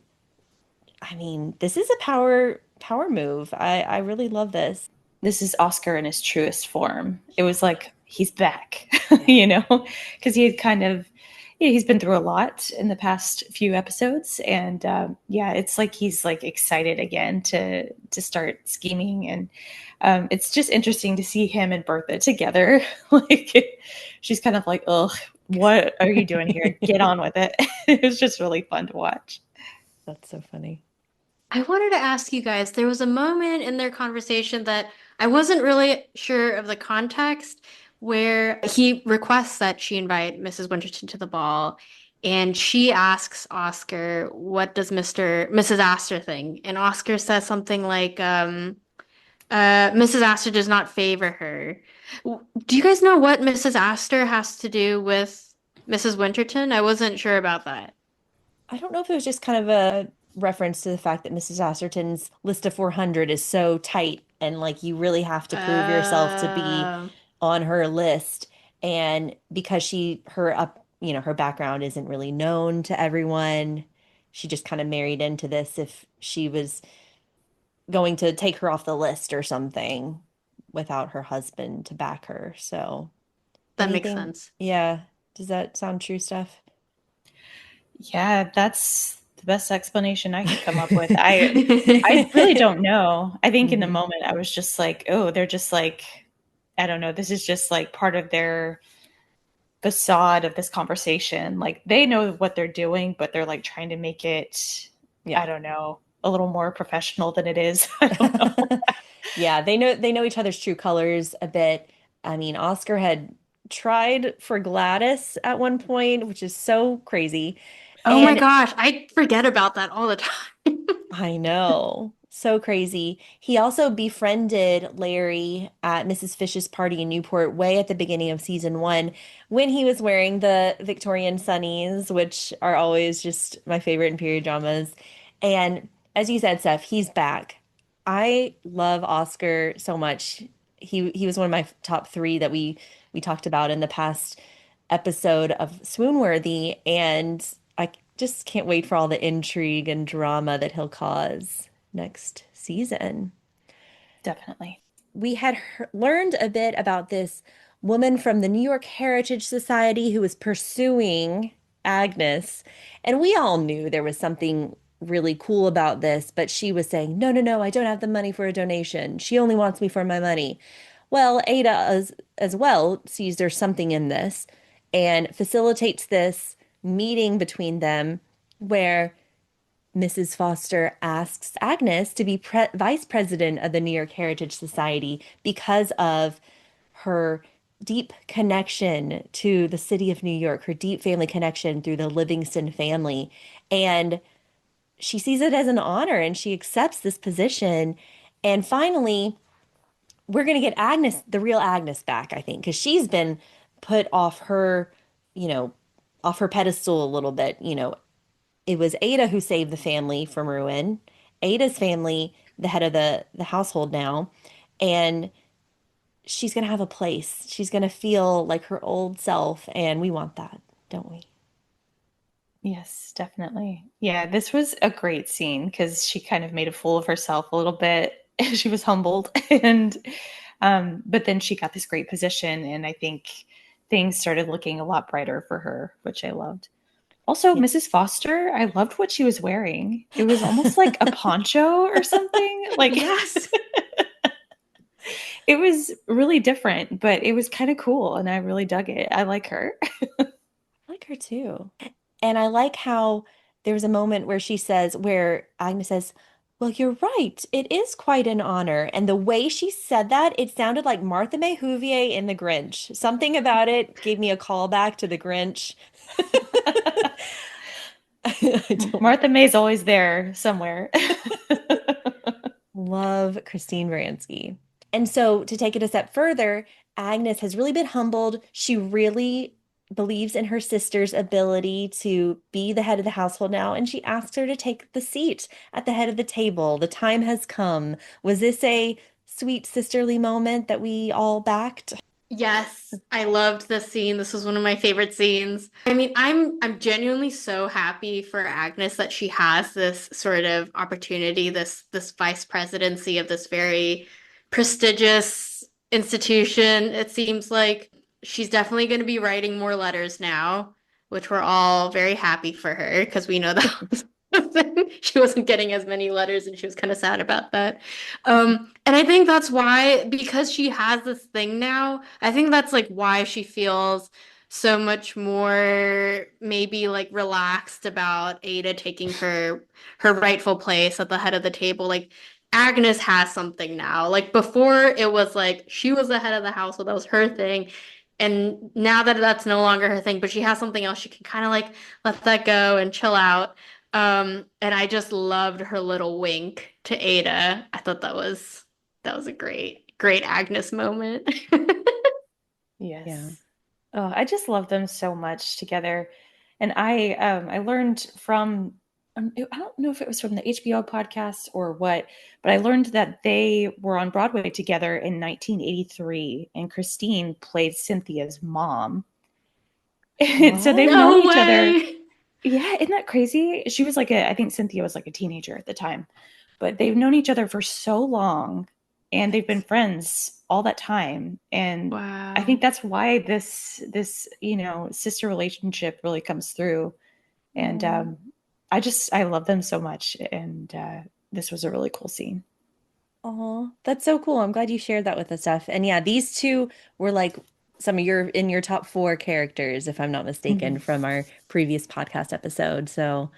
Speaker 1: I mean, this is a power move. I really love this.
Speaker 2: This is Oscar in his truest form. It was like he's back,
Speaker 1: Yeah.
Speaker 2: because he had kind of, he's been through a lot in the past few episodes, and yeah, it's like he's like excited again to start scheming, and it's just interesting to see him and Bertha together. Like she's kind of like, oh, what are you doing here? Get on with it. It was just really fun to watch.
Speaker 1: That's so funny.
Speaker 3: I wanted to ask you guys, there was a moment in their conversation that I wasn't really sure of the context where he requests that she invite Mrs. Winterton to the ball, and she asks Oscar, what does Mrs. Astor think? And Oscar says something like, Mrs. Astor does not favor her. Do you guys know what Mrs. Astor has to do with Mrs. Winterton? I wasn't sure about that.
Speaker 1: I don't know if it was just kind of a reference to the fact that Mrs. Asserton's list of 400 is so tight and like you really have to prove yourself to be
Speaker 3: Uh,
Speaker 1: on her list. And because her background isn't really known to everyone, she just kind of married into this if she was going to take her off the list or something without her husband to back her. So,
Speaker 3: that makes
Speaker 1: anything,
Speaker 3: sense.
Speaker 1: yeah. Does that sound true, Steph?
Speaker 2: Yeah, that's the best explanation I could come up with. I really don't know. I think in the
Speaker 1: Mhm.
Speaker 2: moment I was just like, oh, they're just like, I don't know, this is just like part of their facade of this conversation. Like they know what they're doing, but they're like trying to make it, I
Speaker 1: Yeah.
Speaker 2: don't know, a little more professional than it is. I don't know.
Speaker 1: Yeah, they know each other's true colors a bit. I mean, Oscar had tried for Gladys at one point, which is so crazy.
Speaker 3: Oh my
Speaker 1: And
Speaker 3: gosh, I forget about that all the time.
Speaker 1: I know. So crazy. He also befriended Larry at Mrs. Fish's party in Newport way at the beginning of season one when he was wearing the Victorian sunnies, which are always just my favorite in period dramas. And as you said, Steph, he's back. I love Oscar so much. He was one of my top three that we talked about in the past episode of Swoon-Worthy, and I just can't wait for all the intrigue and drama that he'll cause next season.
Speaker 2: Definitely.
Speaker 1: We had learned a bit about this woman from the New York Heritage Society who was pursuing Agnes, and we all knew there was something really cool about this, but she was saying, no, no, no, I don't have the money for a donation. She only wants me for my money. Well, Ada as well sees there's something in this and facilitates this meeting between them where Mrs. Foster asks Agnes to be vice president of the New York Heritage Society because of her deep connection to the city of New York, her deep family connection through the Livingston family. And she sees it as an honor and she accepts this position. And finally, we're going to get Agnes, the real Agnes, back, I think, because she's been put off her, you know, off her pedestal a little bit. It was Ada who saved the family from ruin. Ada's family, the head of the household now, and she's going to have a place. She's going to feel like her old self, and we want that, don't we?
Speaker 2: Yes, definitely. Yeah, this was a great scene because she kind of made a fool of herself a little bit. She was humbled and but then she got this great position and I think things started looking a lot brighter for her, which I loved. Also,
Speaker 1: Yeah.
Speaker 2: Mrs. Foster, I loved what she was wearing. It was almost like a poncho or something. Like
Speaker 3: Yes.
Speaker 2: it was really different, but it was kind of cool and I really dug it. I like her.
Speaker 1: I like her too. And I like how there was a moment where where Agnes says, "Well, you're right. It is quite an honor." And the way she said that, it sounded like Martha May Whovier in The Grinch. Something about it gave me a callback to The Grinch. I don't
Speaker 2: Martha May's always there somewhere.
Speaker 1: love Christine Baranski. And so to take it a step further, Agnes has really been humbled. She really believes in her sister's ability to be the head of the household now, and she asks her to take the seat at the head of the table. The time has come. Was this a sweet sisterly moment that we all backed?
Speaker 3: Yes, I loved this scene. This was one of my favorite scenes. I mean, I'm genuinely so happy for Agnes that she has this sort of opportunity, this vice presidency of this very prestigious institution. It seems like she's definitely going to be writing more letters now, which we're all very happy for her because we know that was she wasn't getting as many letters and she was kind of sad about that. And I think that's why, because she has this thing now, I think that's like why she feels so much more maybe like relaxed about Ada taking her rightful place at the head of the table. Like Agnes has something now. Like before it was like she was the head of the household, that was her thing. And now that that's no longer her thing, but she has something else, she can kind of like let that go and chill out. And I just loved her little wink to Ada. I thought that was a great Agnes moment.
Speaker 1: Yeah.
Speaker 2: Yes. Oh, I just love them so much together. And I learned from I don't know if it was from the HBO podcast or what, but I learned that they were on Broadway together in 1983 and Christine played Cynthia's mom. So they've
Speaker 1: What?
Speaker 2: known
Speaker 3: No
Speaker 2: each other.
Speaker 3: way.
Speaker 2: Yeah, isn't that crazy? She was like I think Cynthia was like a teenager at the time, but they've known each other for so long and they've been friends all that time. And I think
Speaker 3: Wow.
Speaker 2: that's why this, sister relationship really comes through. And
Speaker 1: Oh.
Speaker 2: I love them so much. And this was a really cool scene.
Speaker 1: Oh, that's so cool. I'm glad you shared that with us, Steph. And yeah, these two were like some of your top four characters, if I'm not mistaken,
Speaker 2: Mhm.
Speaker 1: from our previous podcast episode. So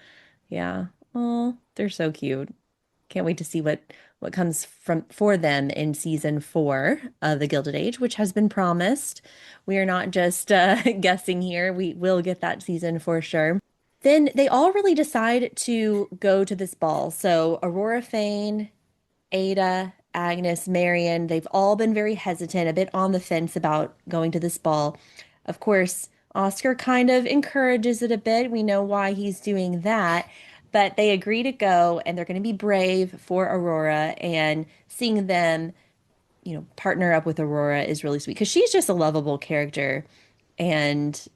Speaker 1: yeah. Oh, they're so cute. Can't wait to see what comes from for them in season 4 of The Gilded Age, which has been promised. We are not just guessing here. We will get that season for sure. Then they all really decide to go to this ball. So Aurora Fane, Ada, Agnes, Marion, they've all been very hesitant, a bit on the fence about going to this ball. Of course, Oscar kind of encourages it a bit. We know why he's doing that, but they agree to go and they're going to be brave for Aurora, and seeing them, partner up with Aurora is really sweet because she's just a lovable character, and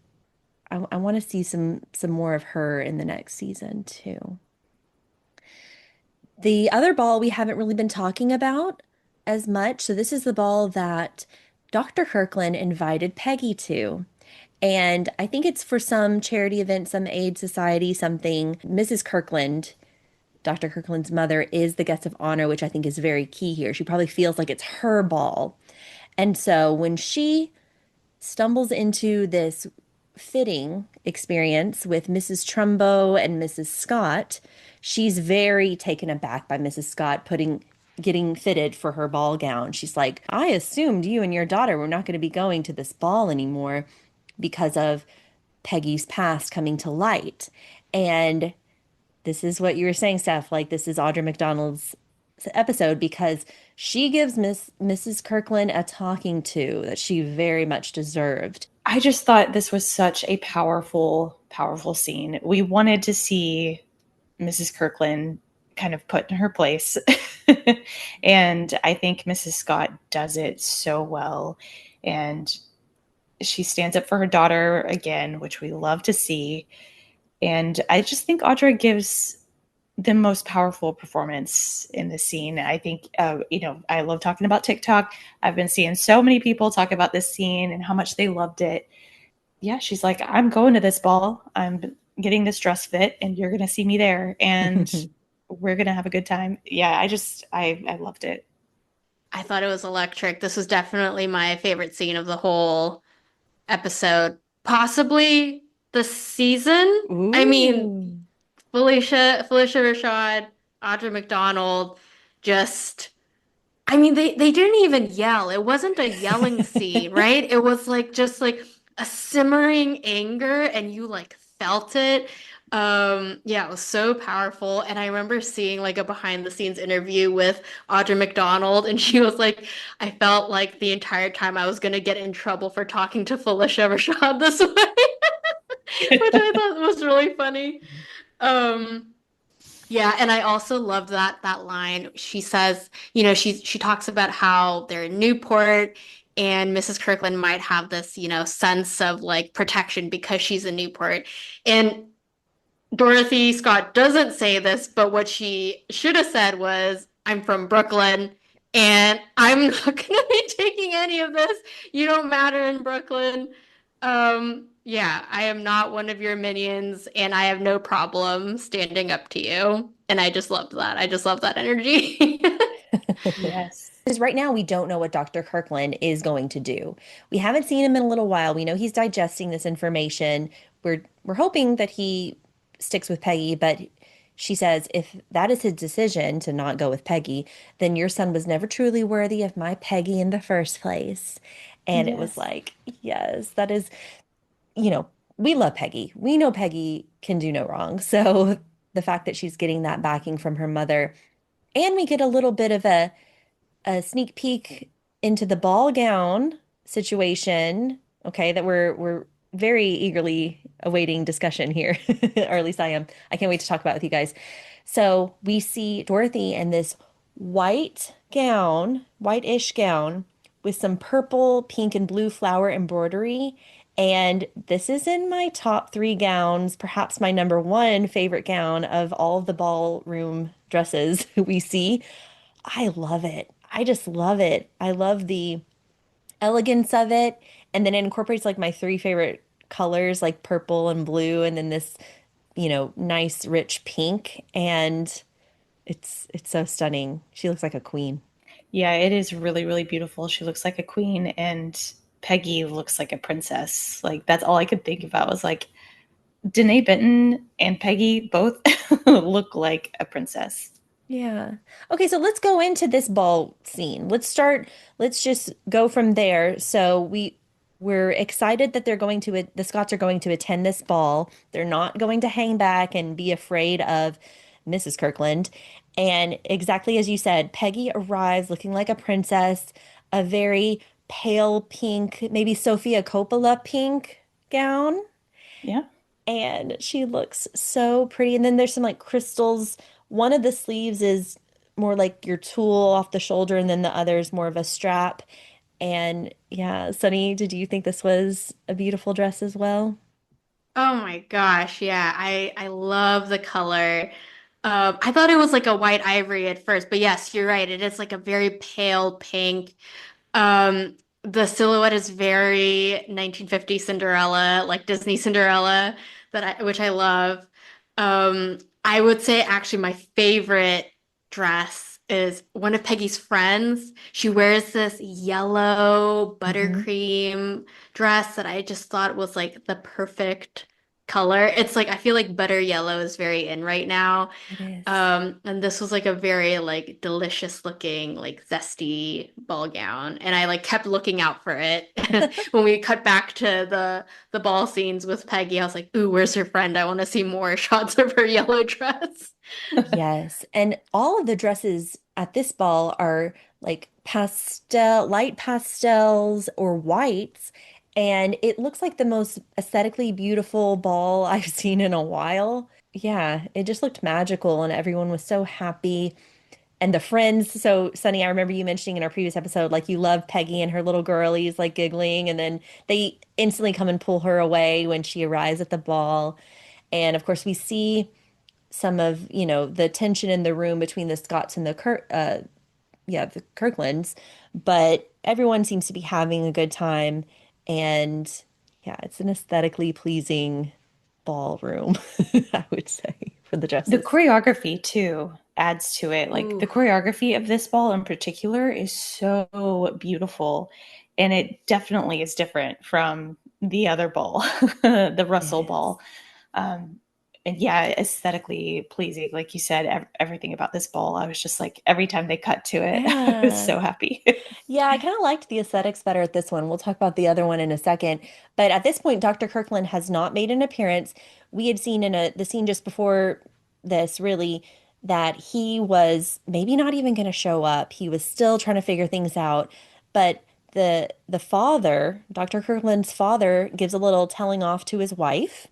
Speaker 1: I want to see some more of her in the next season too. The other ball we haven't really been talking about as much. So this is the ball that Dr. Kirkland invited Peggy to. And I think it's for some charity event, some aid society, something. Mrs. Kirkland, Dr. Kirkland's mother, is the guest of honor, which I think is very key here. She probably feels like it's her ball. And so when she stumbles into this fitting experience with Mrs. Trumbo and Mrs. Scott, she's very taken aback by Mrs. Scott getting fitted for her ball gown. She's like, I assumed you and your daughter were not going to be going to this ball anymore because of Peggy's past coming to light. And this is what you were saying, Steph. Like, this is Audra McDonald's episode because she gives Mrs. Kirkland a talking to that she very much deserved.
Speaker 2: I just thought this was such a powerful, powerful scene. We wanted to see Mrs. Kirkland kind of put in her place. And I think Mrs. Scott does it so well. And she stands up for her daughter again, which we love to see. And I just think Audra gives the most powerful performance in the scene. I think, I love talking about TikTok. I've been seeing so many people talk about this scene and how much they loved it. Yeah, she's like, I'm going to this ball. I'm getting this dress fit, and you're going to see me there, and we're going to have a good time. Yeah, I loved it.
Speaker 3: I thought it was electric. This was definitely my favorite scene of the whole episode, possibly the season. I mean,
Speaker 1: Ooh.
Speaker 3: Felicia Rashad, Audra McDonald, just I mean they didn't even yell. It wasn't a yelling scene, right? It was like just like a simmering anger and you like felt it. Yeah, it was so powerful. And I remember seeing like a behind the scenes interview with Audra McDonald, and she was like, I felt like the entire time I was gonna get in trouble for talking to Felicia Rashad this way, which I thought was really funny. Um, yeah, and I also loved that line. She says, she talks about how they're in Newport and Mrs. Kirkland might have this, sense of like protection because she's in Newport. And Dorothy Scott doesn't say this, but what she should have said was, I'm from Brooklyn and I'm not going to be taking any of this. You don't matter in Brooklyn. Yeah, I am not one of your minions and I have no problem standing up to you. And I just loved that. I just love that energy.
Speaker 2: Yes.
Speaker 1: Because right now we don't know what Dr. Kirkland is going to do. We haven't seen him in a little while. We know he's digesting this information. We're hoping that he sticks with Peggy, but she says if that is his decision to not go with Peggy, then your son was never truly worthy of my Peggy in the first place. And it was
Speaker 2: Yes.
Speaker 1: like, yes, that is, you know, we love Peggy. We know Peggy can do no wrong. So the fact that she's getting that backing from her mother, and we get a little bit of a sneak peek into the ball gown situation, okay, that we're very eagerly awaiting discussion here, or at least I am. I can't wait to talk about it with you guys. So we see Dorothy in this white gown, white-ish gown with some purple, pink, and blue flower embroidery. And this is in my top three gowns, perhaps my number one favorite gown of all of the ballroom dresses we see. I love it. I just love it. I love the elegance of it. And then it incorporates like my three favorite colors, like purple and blue, and then this, nice rich pink. And it's so stunning. She looks like a queen.
Speaker 2: Yeah, it is really, really beautiful. She looks like a queen, and Peggy looks like a princess. Like, that's all I could think about was like, Danae Benton and Peggy both look like a princess.
Speaker 1: Yeah. Okay, so let's go into this ball scene. Let's just go from there. So we're excited that the Scots are going to attend this ball. They're not going to hang back and be afraid of Mrs. Kirkland. And exactly as you said, Peggy arrives looking like a princess, a very pale pink, maybe Sophia Coppola pink gown,
Speaker 2: Yeah.
Speaker 1: and she looks so pretty. And then there's some like crystals. One of the sleeves is more like your tulle off the shoulder, and then the other is more of a strap. And yeah, Sunny, did you think this was a beautiful dress as well?
Speaker 3: Oh my gosh, yeah, I love the color. I thought it was like a white ivory at first, but yes, you're right. It is like a very pale pink. The silhouette is very 1950s Cinderella, like Disney Cinderella, which I love. I would say actually my favorite dress is one of Peggy's friends. She wears this yellow
Speaker 1: Hmm.
Speaker 3: buttercream dress that I just thought was like the perfect color. It's like I feel like butter yellow is very in right now.
Speaker 1: It is.
Speaker 3: And this was like a very like delicious looking, like zesty ball gown. And I like kept looking out for it. When we cut back to the ball scenes with Peggy, I was like, ooh, where's her friend? I want to see more shots of her yellow dress.
Speaker 1: Yes. And all of the dresses at this ball are like light pastels or whites. And it looks like the most aesthetically beautiful ball I've seen in a while. Yeah, it just looked magical and everyone was so happy. And the friends, so Sunny, I remember you mentioning in our previous episode, like you love Peggy and her little girlies like giggling, and then they instantly come and pull her away when she arrives at the ball. And of course, we see some of, the tension in the room between the Scotts and the Kirklands, but everyone seems to be having a good time. And yeah, it's an aesthetically pleasing ballroom, I would say, for the
Speaker 2: The
Speaker 1: dresses.
Speaker 2: choreography too adds to it. Like
Speaker 3: Ooh.
Speaker 2: the choreography of this ball in particular is so beautiful, and it definitely is different from the other ball, the
Speaker 1: It
Speaker 2: Russell
Speaker 1: is.
Speaker 2: ball. Um, and yeah, aesthetically pleasing. Like you said, everything about this ball, I was just like, every time they cut to it, I was
Speaker 1: Yeah.
Speaker 2: so happy.
Speaker 1: Yeah, I kind of liked the aesthetics better at this one. We'll talk about the other one in a second. But at this point, Dr. Kirkland has not made an appearance. We had seen in the scene just before this, really, that he was maybe not even going to show up. He was still trying to figure things out. But the father, Dr. Kirkland's father, gives a little telling off to his wife,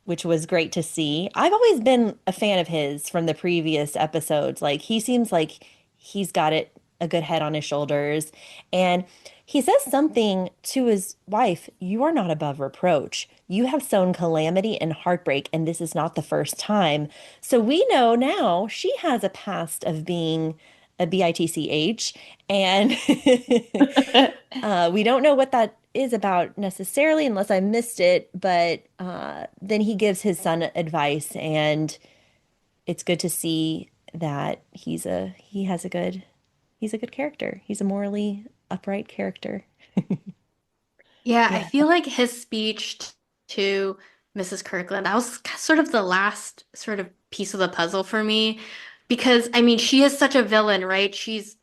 Speaker 1: which was great to see. I've always been a fan of his from the previous episodes. Like he seems like he's got a good head on his shoulders. And he says something to his wife, "You are not above reproach. You have sown calamity and heartbreak, and this is not the first time." So we know now she has a past of being a bitch, and we don't know what that is about necessarily, unless I missed it, but then he gives his son advice, and it's good to see that he's a good character. He's a morally upright character.
Speaker 3: Yeah, I
Speaker 1: Yeah.
Speaker 3: feel like his speech to Mrs. Kirkland, that was sort of the last sort of piece of the puzzle for me. Because, I mean, she is such a villain, right? She's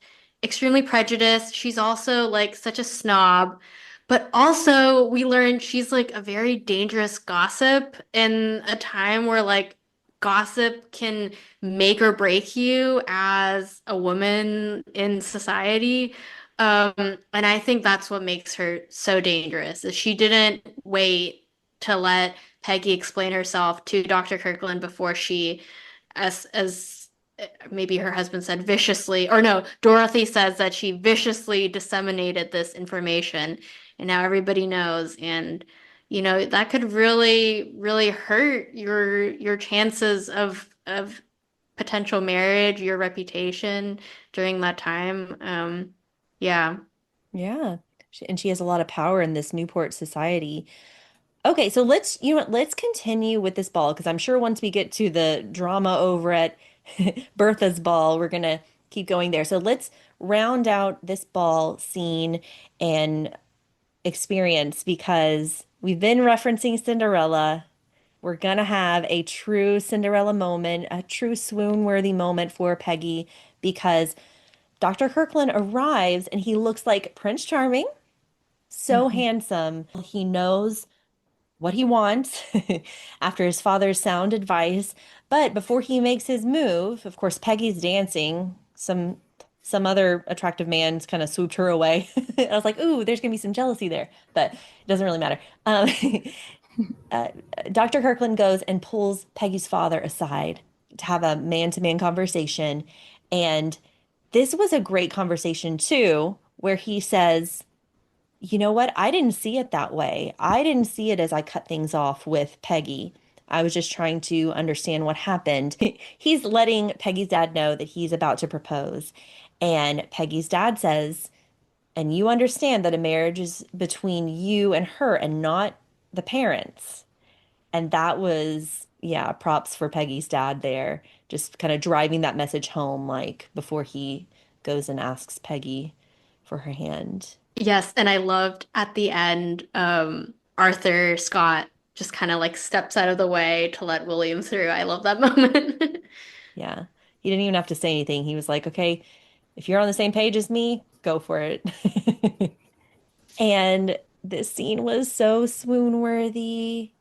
Speaker 3: extremely prejudiced. She's also like such a snob. But also, we learned she's like a very dangerous gossip in a time where like gossip can make or break you as a woman in society. And I think that's what makes her so dangerous, is she didn't wait to let Peggy explain herself to Dr. Kirkland before she, as maybe her husband said, viciously, or no, Dorothy says that she viciously disseminated this information, and now everybody knows, and that could really, really hurt your chances of potential marriage, your reputation during that time. Yeah.
Speaker 1: Yeah. And she has a lot of power in this Newport society. Okay, so let's continue with this ball because I'm sure once we get to the drama over at Bertha's ball, we're gonna keep going there. So let's round out this ball scene and experience because we've been referencing Cinderella. We're gonna have a true Cinderella moment, a true swoon-worthy moment for Peggy because Dr. Kirkland arrives and he looks like Prince Charming, so
Speaker 2: Mhm.
Speaker 1: handsome. He knows what he wants after his father's sound advice. But before he makes his move, of course, Peggy's dancing. Some other attractive man's kind of swooped her away. I was like, ooh, there's gonna be some jealousy there, but it doesn't really matter. Uh, Dr. Kirkland goes and pulls Peggy's father aside to have a man-to-man conversation. And this was a great conversation too, where he says, you know what? I didn't see it that way. I didn't see it as I cut things off with Peggy. I was just trying to understand what happened. He's letting Peggy's dad know that he's about to propose. And Peggy's dad says, and you understand that a marriage is between you and her and not the parents. And that was, yeah, props for Peggy's dad there, just kind of driving that message home, like before he goes and asks Peggy for her hand.
Speaker 3: Yes, and I loved at the end, Arthur Scott just kind of like steps out of the way to let William through. I love that moment.
Speaker 1: Yeah. He didn't even have to say anything. He was like, okay, if you're on the same page as me, go for it. And this scene was so swoon-worthy.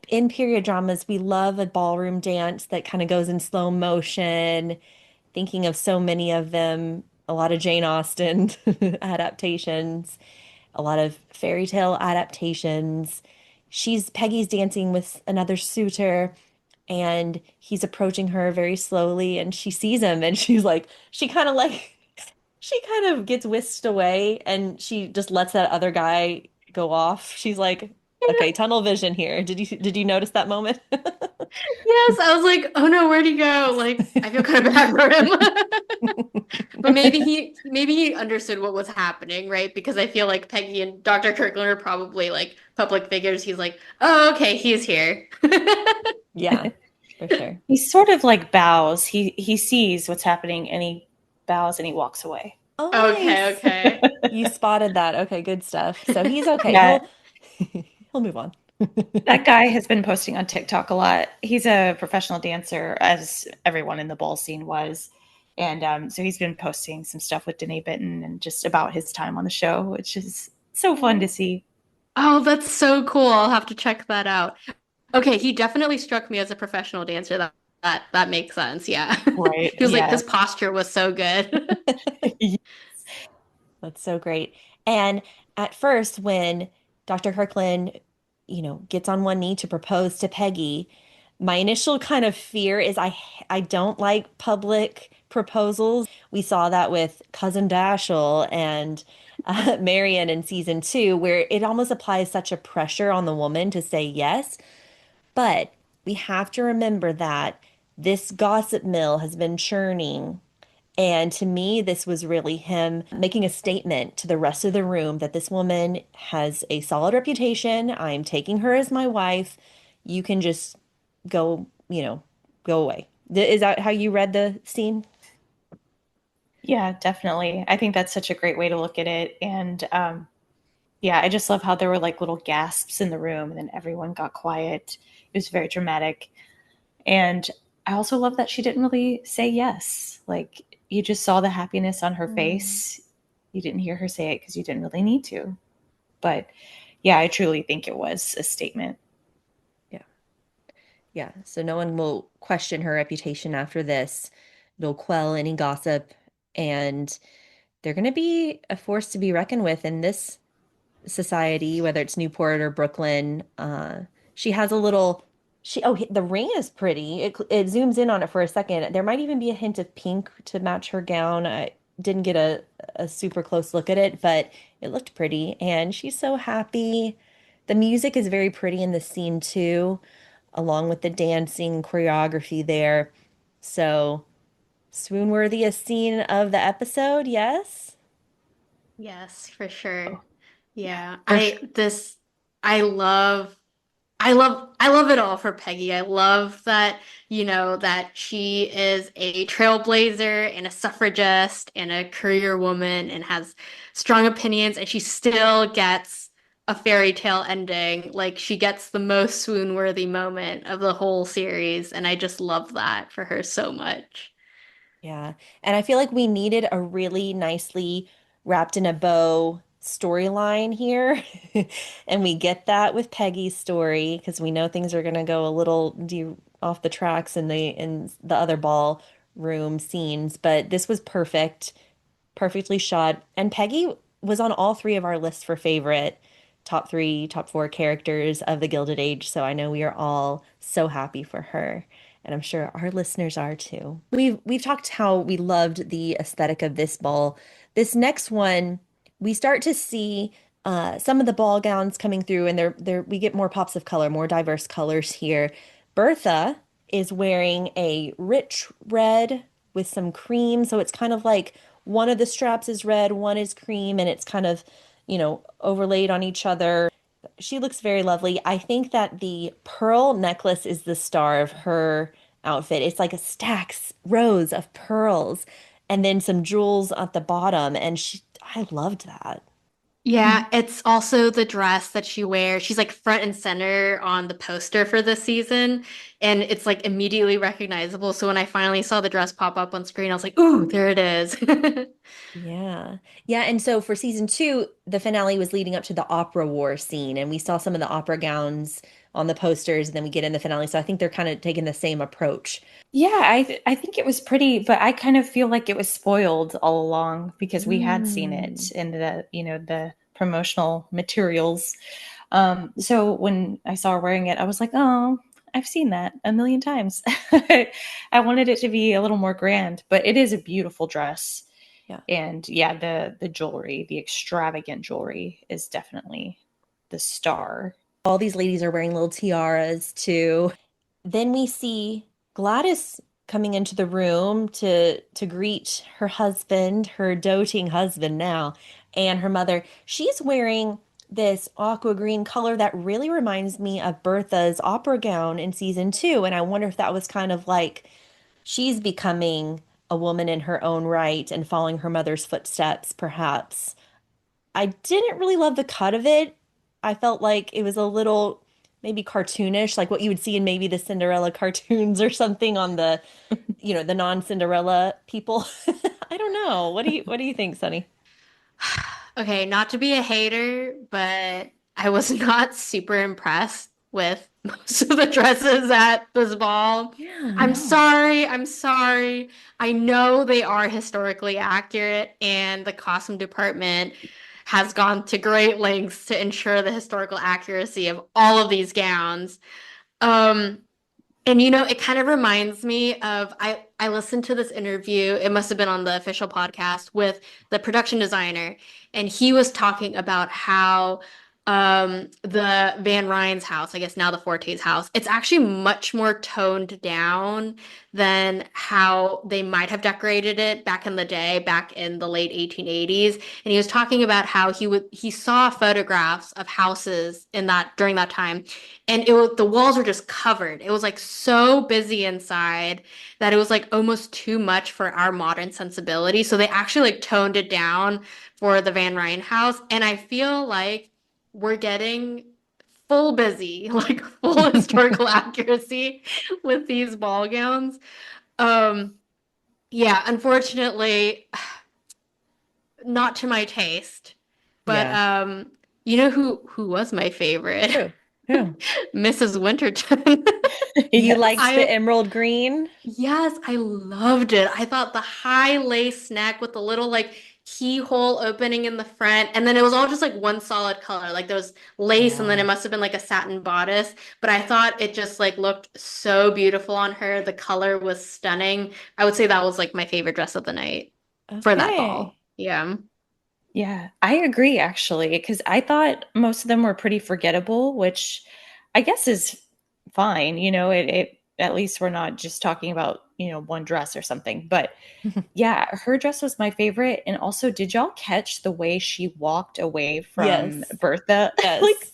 Speaker 1: In period dramas, we love a ballroom dance that kind of goes in slow motion, thinking of so many of them, a lot of Jane Austen adaptations, a lot of fairy tale adaptations. Peggy's dancing with another suitor, and he's approaching her very slowly, and she sees him, and she kind of gets whisked away, and she just lets that other guy go off. She's like, okay, tunnel vision here. Did you notice that moment?
Speaker 3: Yes, I was like, oh no, where'd he go? Like, I feel kind of bad for him. But maybe he understood what was happening, right? Because I feel like Peggy and Dr. Kirkland are probably like public figures. He's like, oh, okay, he's here.
Speaker 1: Yeah, for sure.
Speaker 2: He sort of like bows. He sees what's happening and he bows and he walks away.
Speaker 1: Oh,
Speaker 3: Okay,
Speaker 1: nice.
Speaker 3: okay.
Speaker 1: You spotted that. Okay, good stuff. So he's okay.
Speaker 2: Yeah,
Speaker 1: He'll move on.
Speaker 2: that guy has been posting on TikTok a lot. He's a professional dancer, as everyone in the ball scene was. And so he's been posting some stuff with Danae Benton and just about his time on the show, which is so fun to see.
Speaker 3: Oh, that's so cool. I'll have to check that out. Okay, he definitely struck me as a professional dancer. That makes sense. Yeah.
Speaker 2: Right.
Speaker 3: He was like,
Speaker 2: Yeah.
Speaker 3: his posture was so good.
Speaker 1: That's so great. And at first, when Dr. Kirkland, gets on one knee to propose to Peggy, my initial kind of fear is I don't like public proposals. We saw that with Cousin Dashel and Marion in season 2, where it almost applies such a pressure on the woman to say yes. But we have to remember that this gossip mill has been churning, and to me, this was really him making a statement to the rest of the room that this woman has a solid reputation. I'm taking her as my wife. You can just go, go away. Is that how you read the scene?
Speaker 2: Yeah, definitely. I think that's such a great way to look at it. And yeah, I just love how there were like little gasps in the room and then everyone got quiet. It was very dramatic. And I also love that she didn't really say yes. Like you just saw the happiness on her
Speaker 1: Mm.
Speaker 2: face. You didn't hear her say it because you didn't really need to. But yeah, I truly think it was a statement.
Speaker 1: Yeah. Yeah. So no one will question her reputation after this. It'll quell any gossip, and they're going to be a force to be reckoned with in this society, whether it's Newport or Brooklyn. She has a little, the ring is pretty. It zooms in on it for a second. There might even be a hint of pink to match her gown. I didn't get a super close look at it, but it looked pretty. And she's so happy. The music is very pretty in the scene too, along with the dancing choreography there. So, swoon-worthiest scene of the episode, yes?
Speaker 3: Yes, for sure.
Speaker 2: Oh, yeah,
Speaker 3: Yeah.
Speaker 2: for sure.
Speaker 3: I love I love it all for Peggy. I love that, that she is a trailblazer and a suffragist and a career woman and has strong opinions, and she still gets a fairy tale ending. Like she gets the most swoon-worthy moment of the whole series, and I just love that for her so much.
Speaker 1: Yeah. And I feel like we needed a really nicely wrapped in a bow storyline here. And we get that with Peggy's story because we know things are going to go a little off the tracks in the other ballroom scenes, but this was perfect, perfectly shot. And Peggy was on all three of our lists for favorite top three, top four characters of the Gilded Age. So I know we are all so happy for her. And I'm sure our listeners are too. We've talked how we loved the aesthetic of this ball. This next one, we start to see some of the ball gowns coming through, and we get more pops of color, more diverse colors here. Bertha is wearing a rich red with some cream, so it's kind of like one of the straps is red, one is cream, and it's kind of, overlaid on each other. She looks very lovely. I think that the pearl necklace is the star of her outfit. It's like a stacks, rows of pearls, and then some jewels at the bottom. And I loved that.
Speaker 3: Yeah, it's also the dress that she wears. She's like front and center on the poster for this season, and it's like immediately recognizable. So when I finally saw the dress pop up on screen, I was like, "Ooh, there it is."
Speaker 1: Yeah. Yeah. And so for season two, the finale was leading up to the opera war scene, and we saw some of the opera gowns on the posters, and then we get in the finale. So I think they're kind of taking the same approach.
Speaker 2: Yeah, I think it was pretty, but I kind of feel like it was spoiled all along because we had seen it
Speaker 1: Mm.
Speaker 2: in the promotional materials. So when I saw her wearing it, I was like, oh, I've seen that a million times. I wanted it to be a little more grand, but it is a beautiful dress.
Speaker 1: Yeah.
Speaker 2: And yeah, the jewelry, the extravagant jewelry is definitely the star.
Speaker 1: All these ladies are wearing little tiaras too. Then we see Gladys coming into the room to greet her husband, her doting husband now, and her mother. She's wearing this aqua green color that really reminds me of Bertha's opera gown in season two. And I wonder if that was kind of like she's becoming a woman in her own right and following her mother's footsteps, perhaps. I didn't really love the cut of it. I felt like it was a little maybe cartoonish, like what you would see in maybe the Cinderella cartoons or something on the non-Cinderella people. I don't know. What do you think, Sunny?
Speaker 3: Okay, not to be a hater, but I was not super impressed with most of the dresses at this ball.
Speaker 1: Yeah,
Speaker 3: I'm
Speaker 1: no.
Speaker 3: sorry, I'm sorry. I know they are historically accurate, and the costume department has gone to great lengths to ensure the historical accuracy of all of these gowns. Um, and it kind of reminds me of I listened to this interview, it must have been on the official podcast with the production designer, and he was talking about how the Van Ryn's house, I guess now the Forte's house, it's actually much more toned down than how they might have decorated it back in the day, back in the late 1880s. And he was talking about how he saw photographs of houses in that during that time, and the walls were just covered. It was like so busy inside that it was like almost too much for our modern sensibility. So they actually like toned it down for the Van Ryn house, and I feel like we're getting full busy, like full historical accuracy with these ball gowns. Um, yeah, unfortunately, not to my taste. But
Speaker 1: Yeah.
Speaker 3: you know who was my favorite?
Speaker 1: Who? Who?
Speaker 3: Mrs. Winterton.
Speaker 1: You
Speaker 2: Yes.
Speaker 1: liked the
Speaker 3: I
Speaker 1: emerald green?
Speaker 3: Yes, I loved it. I thought the high lace neck with the little like keyhole opening in the front, and then it was all just like one solid color. Like there was lace, and then
Speaker 1: Yeah.
Speaker 3: it must have been like a satin bodice. But I thought it just like looked so beautiful on her. The color was stunning. I would say that was like my favorite dress of the night for that ball.
Speaker 1: Okay.
Speaker 3: Yeah.
Speaker 2: Yeah, I agree actually, because I thought most of them were pretty forgettable, which I guess is fine. It at least we're not just talking about, one dress or something. But yeah, her dress was my favorite. And also, did y'all catch the way she walked away from
Speaker 1: Yes.
Speaker 2: Bertha? Like
Speaker 1: Yes.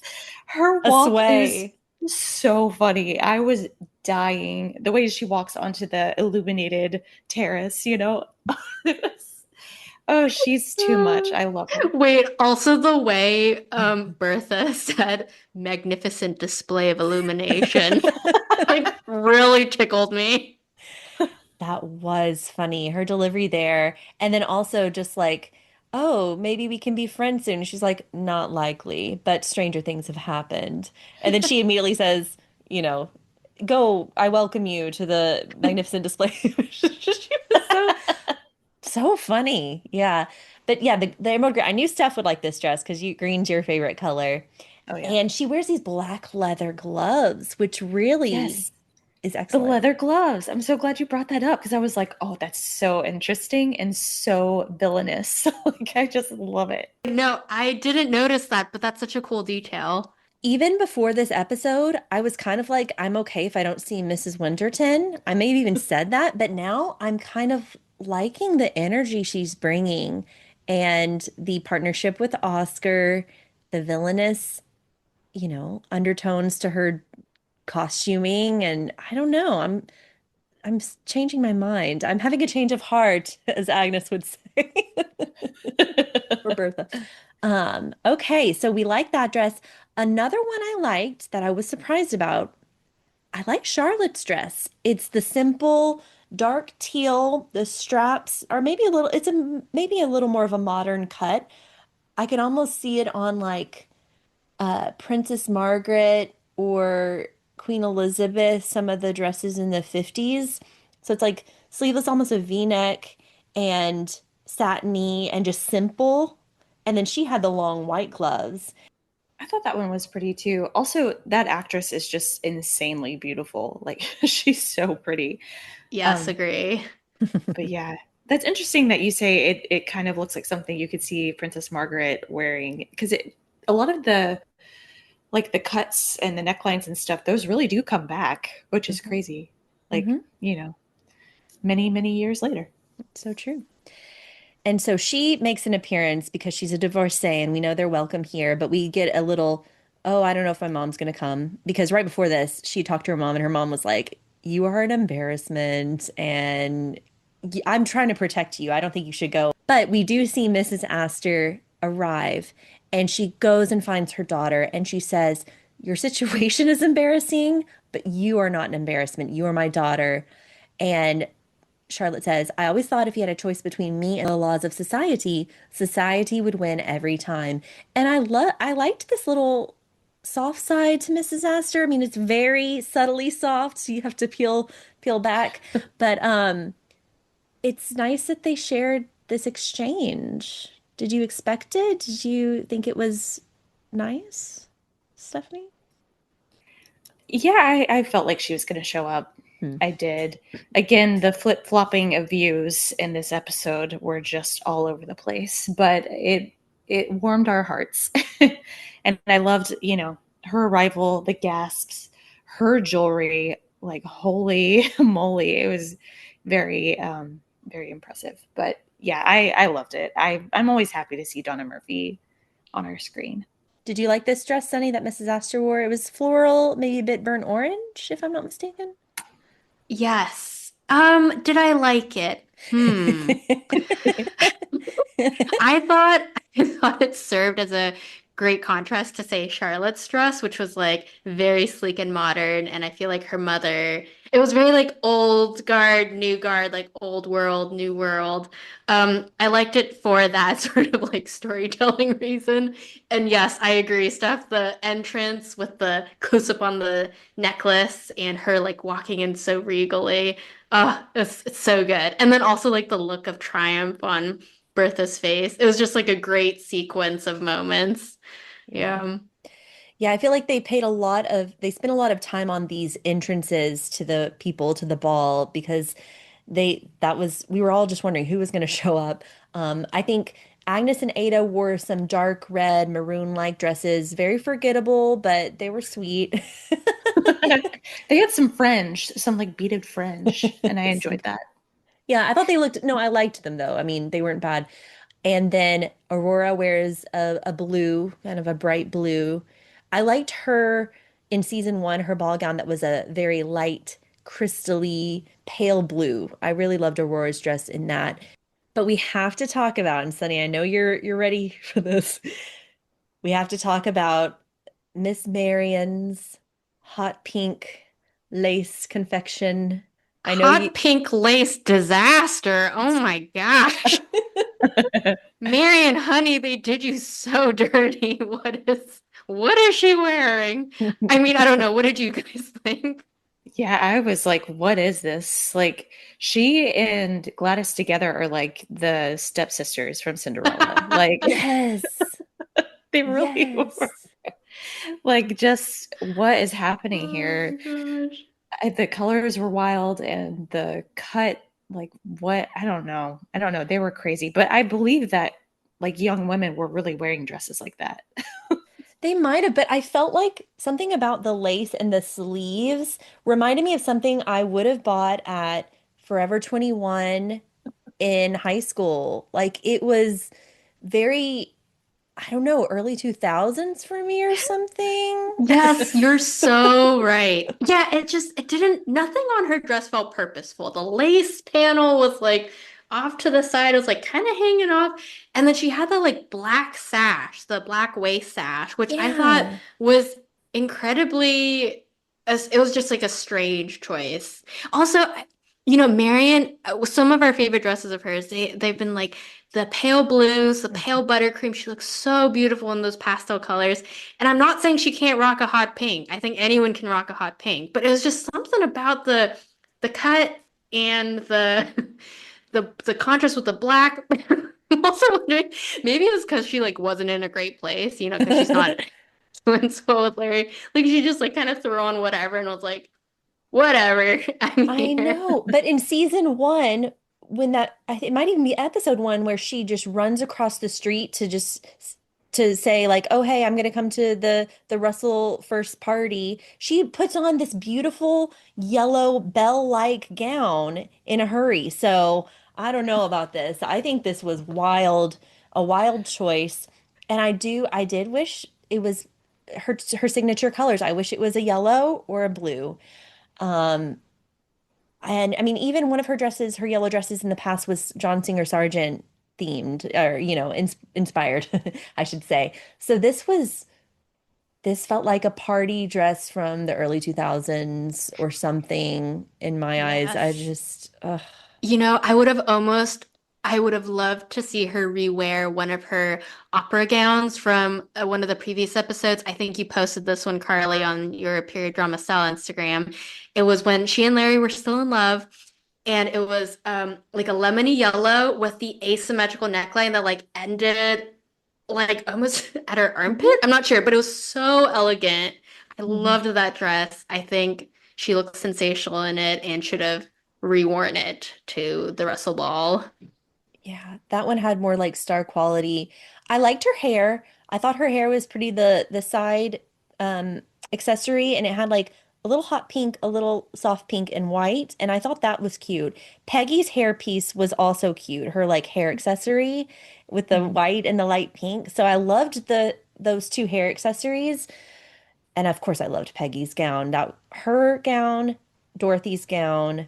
Speaker 2: her
Speaker 1: A
Speaker 2: walk is
Speaker 1: sway.
Speaker 2: so funny. I was dying. The way she walks onto the illuminated terrace. It was- Oh, she's too much. I love her.
Speaker 3: Wait, also the way Bertha said magnificent display of illumination like really tickled me.
Speaker 1: That was funny. Her delivery there. And then also just like, oh, maybe we can be friends soon. She's like, not likely, but stranger things have happened. And then she immediately says, you know, go, I welcome you to the magnificent display. She was so funny. Yeah. But yeah, the emerald green. I knew Steph would like this dress because green's your favorite color.
Speaker 2: Oh yeah.
Speaker 1: And she wears these black leather gloves, which really
Speaker 2: Yes.
Speaker 1: is
Speaker 2: The
Speaker 1: excellent.
Speaker 2: leather gloves. I'm so glad you brought that up because I was like, oh, that's so interesting and so villainous. Like I just love it.
Speaker 3: No, I didn't notice that, but that's such a cool detail.
Speaker 1: Even before this episode, I was kind of like, I'm okay if I don't see Mrs. Winterton. I may have even said that, but now I'm kind of liking the energy she's bringing and the partnership with Oscar, the villainous, undertones to her costuming. And I don't know, I'm changing my mind. I'm having a change of heart, as Agnes would say, or Bertha. Okay, so we like that dress. Another one I liked that I was surprised about, I like Charlotte's dress. It's the simple dark teal. The straps are maybe a little, maybe a little more of a modern cut. I can almost see it on like Princess Margaret or Queen Elizabeth, some of the dresses in the 50s. So it's like sleeveless, almost a V-neck and satiny and just simple. And then she had the long white gloves.
Speaker 2: I thought that one was pretty too. Also, that actress is just insanely beautiful. Like she's so pretty.
Speaker 3: Yes,
Speaker 2: Um,
Speaker 3: agree.
Speaker 2: but yeah, that's interesting that you say it kind of looks like something you could see Princess Margaret wearing because it a lot of the like the cuts and the necklines and stuff, those really do come back, which is
Speaker 1: Mhm.
Speaker 2: crazy. Like,
Speaker 1: Hmm.
Speaker 2: many, many years later.
Speaker 1: So true. And so she makes an appearance because she's a divorcee and we know they're welcome here, but we get a little, oh, I don't know if my mom's going to come. Because right before this, she talked to her mom and her mom was like, you are an embarrassment and I'm trying to protect you. I don't think you should go. But we do see Mrs. Astor arrive and she goes and finds her daughter and she says, your situation is embarrassing, but you are not an embarrassment. You are my daughter. And Charlotte says, I always thought if you had a choice between me and the laws of society, society would win every time. And I liked this little soft side to Mrs. Astor. I mean, it's very subtly soft, so you have to peel back. But it's nice that they shared this exchange. Did you expect it? Did you think it was nice, Stephanie?
Speaker 2: Yeah, I felt like she was going to show up.
Speaker 1: Hmm.
Speaker 2: I did. Again, the flip flopping of views in this episode were just all over the place, but it warmed our hearts, and I loved, her arrival, the gasps, her jewelry. Like holy moly, it was very impressive. But yeah, I loved it. I'm always happy to see Donna Murphy on our screen.
Speaker 1: Did you like this dress, Sunny, that Mrs. Astor wore? It was floral, maybe a bit burnt orange, if I'm not mistaken.
Speaker 3: Yes. Did I like it? I thought I thought it served as a great contrast to say Charlotte's dress, which was like very sleek and modern, and I feel like her mother, it was very like old guard, like old world, new world. I liked it for that sort of like storytelling reason. And yes, I agree, Steph, the entrance with the close up on the necklace and her like walking in so regally. It's so good. And then also like the look of triumph on Bertha's face. It was just like a great sequence of moments.
Speaker 1: Yeah.
Speaker 3: Yeah.
Speaker 1: Yeah, I feel like they spent a lot of time on these entrances to the people to the ball because we were all just wondering who was going to show up. I think Agnes and Ada wore some dark red maroon-like dresses, very forgettable, but they were sweet.
Speaker 2: They had some fringe, some like beaded fringe, and I
Speaker 1: Some
Speaker 2: enjoyed that.
Speaker 1: Yeah, I thought no, I liked them though. I mean, they weren't bad. And then Aurora wears a blue, kind of a bright blue. I liked her in season one, her ball gown that was a very light, crystally, pale blue. I really loved Aurora's dress in that. But we have to talk about, and Sunny, I know you're ready for this. We have to talk about Miss Marion's hot pink lace confection. I know you
Speaker 3: Hot pink lace disaster. Oh my gosh. Marion, honey, they did you so dirty. What is she wearing? I mean, I don't know. What did you guys think?
Speaker 2: Yeah, I was like, what is this? Like, she and Gladys together are like the stepsisters from Cinderella. Like,
Speaker 1: Yes.
Speaker 2: they really were.
Speaker 1: Yes.
Speaker 2: Like, just what is happening
Speaker 3: Oh my
Speaker 2: here?
Speaker 3: gosh.
Speaker 2: The colors were wild and the cut, like, what? I don't know. I don't know. They were crazy. But I believe that like young women were really wearing dresses like that.
Speaker 1: They might have, but I felt like something about the lace and the sleeves reminded me of something I would have bought at Forever 21 in high school. Like it was very, I don't know, early 2000s for me or something.
Speaker 3: Yes, you're so right. Yeah, it didn't, nothing on her dress felt purposeful. The lace panel was like off to the side. It was like kind of hanging off. And then she had the like black sash, the black waist sash, which I thought
Speaker 1: Yeah.
Speaker 3: was incredibly, it was just like a strange choice. Also, Marion, some of our favorite dresses of hers, they've been like the pale blues, the pale buttercream. She looks so beautiful in those pastel colors. And I'm not saying she can't rock a hot pink. I think anyone can rock a hot pink, but it was just something about the cut and the the contrast with the black. I'm also wondering, maybe it's because she like wasn't in a great place, because she's not doing so with Larry. Like she just like kind of threw on whatever and was like, whatever, I'm
Speaker 1: I
Speaker 3: here.
Speaker 1: know. But in season one, when it might even be episode one where she just runs across the street to say like, "Oh, hey, I'm gonna come to the Russell first party." She puts on this beautiful yellow bell-like gown in a hurry. So I don't know about this. I think this was a wild choice. And I did wish it was her signature colors. I wish it was a yellow or a blue. Um, and I mean, even one of her dresses, her yellow dresses in the past was John Singer Sargent themed, or inspired, I should say. So this felt like a party dress from the early 2000s or something in my eyes. I
Speaker 3: Yes.
Speaker 1: just, ugh.
Speaker 3: I would have loved to see her rewear one of her opera gowns from one of the previous episodes. I think you posted this one, Carly, on your period drama style Instagram. It was when she and Larry were still in love, and it was like a lemony yellow with the asymmetrical neckline that like ended like almost at her
Speaker 1: Mhm,
Speaker 3: armpit. I'm not sure, but it was so elegant. I
Speaker 1: mhm.
Speaker 3: loved that dress. I think she looked sensational in it and should have reworn it to the Russell Ball.
Speaker 1: Yeah, that one had more like star quality. I liked her hair. I thought her hair was pretty, the side um accessory, and it had like a little hot pink, a little soft pink and white, and I thought that was cute. Peggy's hair piece was also cute. Her like hair accessory with the
Speaker 2: Mhm.
Speaker 1: white and the light pink. So I loved the those two hair accessories. And of course I loved Peggy's gown. That her gown, Dorothy's gown,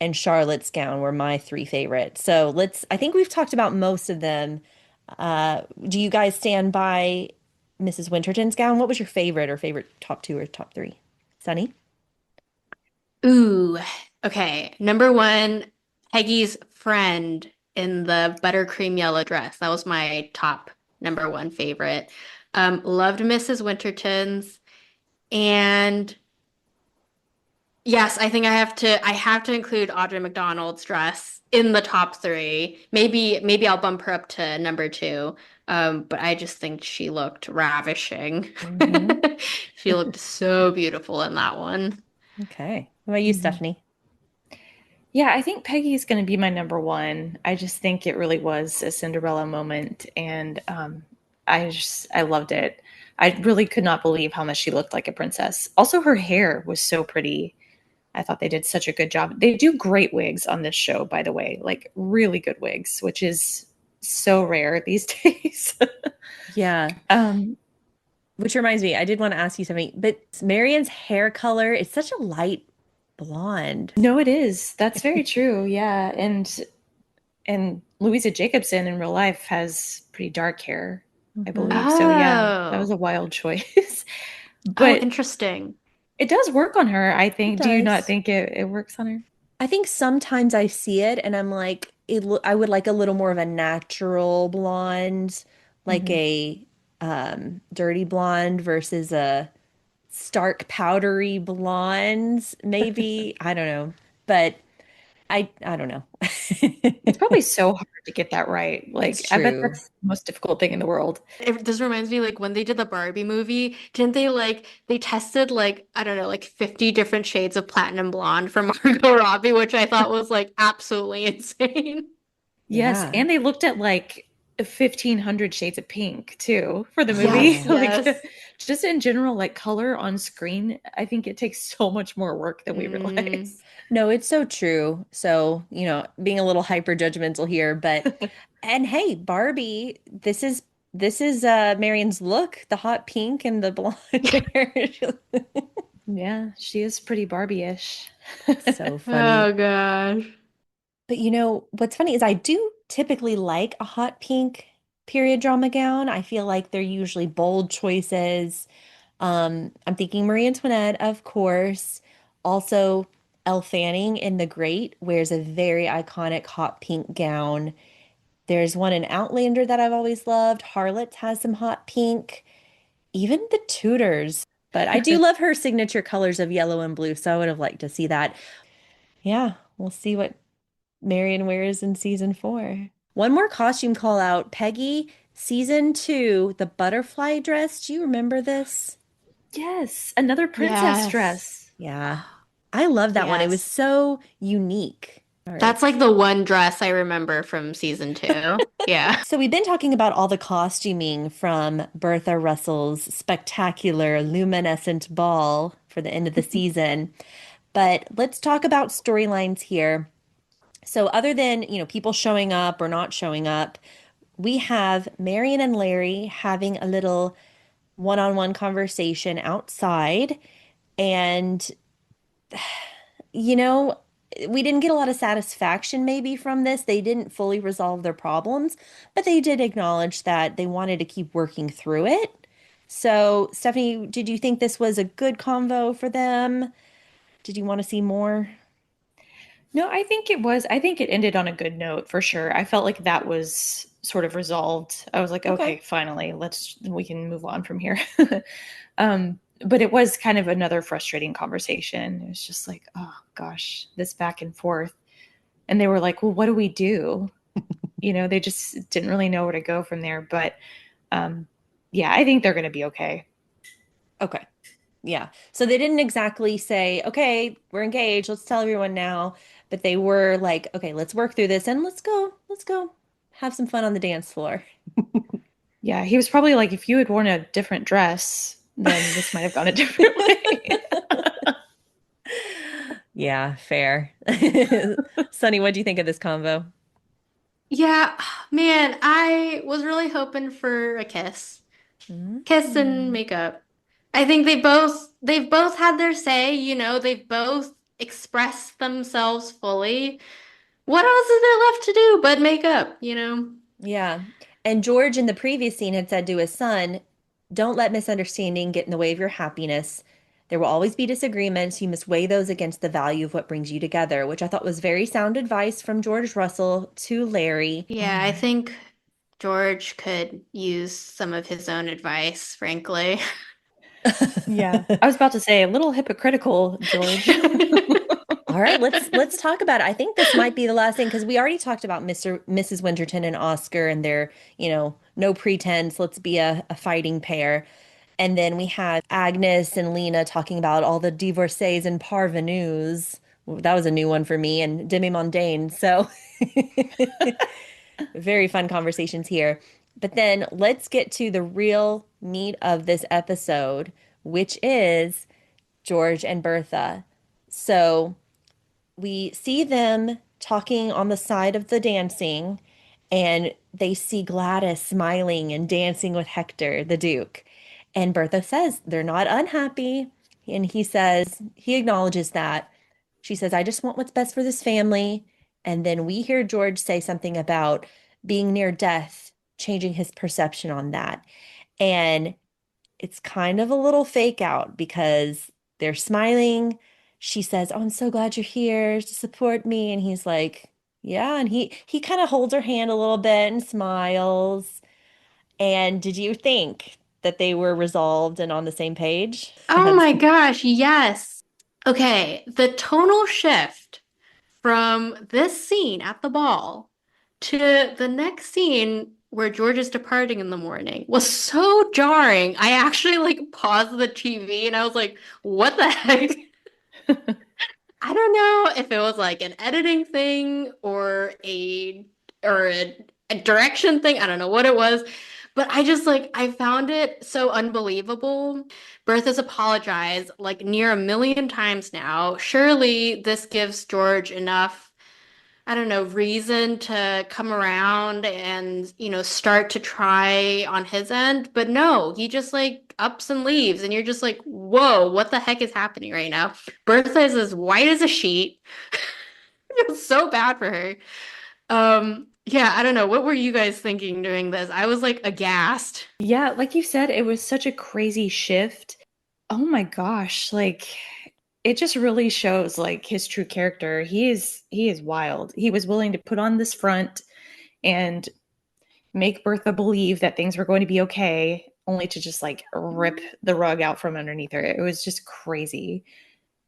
Speaker 1: and Charlotte's gown were my three favorites. So I think we've talked about most of them. Do you guys stand by Mrs. Winterton's gown? What was your favorite or favorite top two or top three? Sunny?
Speaker 3: Ooh, okay. Number one, Peggy's friend in the buttercream yellow dress. That was my top number one favorite. Loved Mrs. Winterton's. And yes, I think I have to include Audra McDonald's dress in the top three. Maybe I'll bump her up to number two. But I just think she looked ravishing.
Speaker 1: Hmm.
Speaker 3: She looked so beautiful in that one.
Speaker 1: Okay. What about you,
Speaker 2: Mhm.
Speaker 1: Stephanie?
Speaker 2: Yeah, I think Peggy is going to be my number one. I just think it really was a Cinderella moment, and I loved it. I really could not believe how much she looked like a princess. Also, her hair was so pretty. I thought they did such a good job. They do great wigs on this show, by the way, like really good wigs, which is so rare these days.
Speaker 1: Yeah.
Speaker 2: um,
Speaker 1: Which reminds me, I did want to ask you something, but Marion's hair color, it's such a light blonde.
Speaker 2: no, it is. That's very true. Yeah, and Louisa Jacobson in real life has pretty dark hair, I
Speaker 1: Hmm.
Speaker 2: believe. So yeah, that was
Speaker 3: Oh,
Speaker 2: a wild choice.
Speaker 3: oh,
Speaker 2: But
Speaker 3: interesting.
Speaker 2: it does work on her, I
Speaker 1: It
Speaker 2: think. Do you not
Speaker 1: does.
Speaker 2: think it works on her?
Speaker 1: I think sometimes I see it and I'm like, I would like a little more of a natural blonde, like
Speaker 2: Hmm.
Speaker 1: a dirty blonde versus a stark powdery blonde, maybe. I don't know. But I don't know.
Speaker 2: It's probably so hard to get that right.
Speaker 1: It's
Speaker 2: Like, I bet
Speaker 1: true.
Speaker 2: that's the most difficult thing in the world.
Speaker 3: This reminds me like when they did the Barbie movie, didn't they like they tested like I don't know like 50 different shades of platinum blonde for Margot Robbie, which I thought was like absolutely insane.
Speaker 2: Yes,
Speaker 1: Yeah.
Speaker 2: and they looked at like 1,500 shades of pink too for the movie.
Speaker 3: Yes,
Speaker 1: Yeah.
Speaker 2: Like,
Speaker 3: yes.
Speaker 2: just in general, like color on screen, I think it takes so much more work than we
Speaker 3: Mm.
Speaker 2: realize.
Speaker 1: No, it's so true. So, being a little hyper judgmental here, but and hey, Barbie, this is Marion's look, the hot pink and the blonde hair.
Speaker 2: Yeah, she is pretty Barbie-ish.
Speaker 1: So funny.
Speaker 3: Oh gosh.
Speaker 1: But what's funny is I do typically like a hot pink period drama gown. I feel like they're usually bold choices. I'm thinking Marie Antoinette, of course. Also, Elle Fanning in The Great wears a very iconic hot pink gown. There's one in Outlander that I've always loved. Harlots has some hot pink. Even the Tudors. But I do love her signature colors of yellow and blue, so I would have liked to see that. Yeah, we'll see what Marion wears in season 4. One more costume call out. Peggy, season 2, the butterfly dress. Do you remember this?
Speaker 2: Yes, another princess
Speaker 3: Yes.
Speaker 2: dress.
Speaker 1: Yeah. I love that one. It was
Speaker 3: Yes.
Speaker 1: so unique. All right.
Speaker 3: That's like the one dress I remember from season 2. Yeah.
Speaker 1: So we've been talking about all the costuming from Bertha Russell's spectacular luminescent ball for the end of the season. But let's talk about storylines here. So other than, people showing up or not showing up, we have Marion and Larry having a little one-on-one conversation outside. And, you know, we didn't get a lot of satisfaction maybe from this. They didn't fully resolve their problems, but they did acknowledge that they wanted to keep working through it. So, Stephanie, did you think this was a good convo for them? Did you want to see more?
Speaker 2: No, I think it was. I think it ended on a good note for sure. I felt like that was sort of resolved. I was like, okay,
Speaker 1: Okay.
Speaker 2: finally, we can move on from here. But it was kind of another frustrating conversation. It was just like, oh gosh, this back and forth. And they were like, well, what do we do? They just didn't really know where to go from there. But yeah, I think they're going to be okay.
Speaker 1: Okay. Yeah. So they didn't exactly say, okay, we're engaged. Let's tell everyone now. But they were like, okay, let's work through this and let's go. Let's go have some fun on the dance floor.
Speaker 2: Yeah, he was probably like, if you had worn a different dress, then this might have gone a different way.
Speaker 1: Yeah, fair. Sunny, what do you think of this convo?
Speaker 3: Yeah, man, I was really hoping for a kiss. Kiss and
Speaker 1: Mm.
Speaker 3: makeup. I think they've both had their say, they've both expressed themselves fully. What else is there left to do but make up?
Speaker 1: Yeah. And George in the previous scene had said to his son, don't let misunderstanding get in the way of your happiness. There will always be disagreements. You must weigh those against the value of what brings you together, which I thought was very sound advice from George Russell to Larry.
Speaker 3: Yeah, I think George could use some of his own advice, frankly.
Speaker 2: Yeah. I was about to say a little hypocritical, George.
Speaker 1: All right, let's talk about it. I think this might be the last thing because we already talked about Mrs. Winterton and Oscar and their, no pretense, let's be a fighting pair. And then we have Agnes and Lena talking about all the divorcees and parvenus. That was a new one for me, and demi-mondaine. So very fun conversations here. But then let's get to the real meat of this episode, which is George and Bertha. So we see them talking on the side of the dancing, and they see Gladys smiling and dancing with Hector, the Duke. And Bertha says they're not unhappy. And he says, he acknowledges that. She says, I just want what's best for this family. And then we hear George say something about being near death, changing his perception on that. And it's kind of a little fake out because they're smiling. She says, "Oh, I'm so glad you're here to support me." And he's like, "Yeah." And he kind of holds her hand a little bit and smiles. And did you think that they were resolved and on the same page?
Speaker 3: Oh my gosh, yes. Okay, the tonal shift from this scene at the ball to the next scene where George is departing in the morning was so jarring. I actually like paused the TV and I was like, what the heck? I don't know if it was like an editing thing or a direction thing. I don't know what it was, but I just like I found it so unbelievable. Bertha's apologized like near a million times now. Surely this gives George enough, I don't know, reason to come around and, start to try on his end. But no, he just like ups and leaves, and you're just like, whoa, what the heck is happening right now? Bertha is as white as a sheet. I feel so bad for her. Yeah, I don't know. What were you guys thinking during this? I was like aghast.
Speaker 2: Yeah, like you said, it was such a crazy shift. Oh my gosh, like it just really shows like his true character. He is wild. He was willing to put on this front and make Bertha believe that things were going to be okay, only to just like rip the rug out from underneath her. It was just crazy.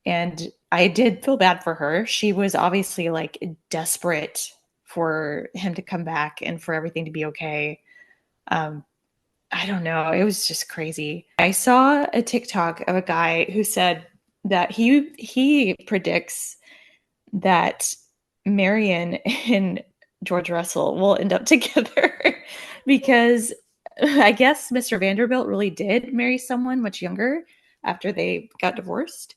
Speaker 2: And I did feel bad for her. She was obviously like desperate for him to come back and for everything to be okay. Um, I don't know. It was just crazy. I saw a TikTok of a guy who said that he predicts that Marion and George Russell will end up together because I guess Mr. Vanderbilt really did marry someone much younger after they got divorced.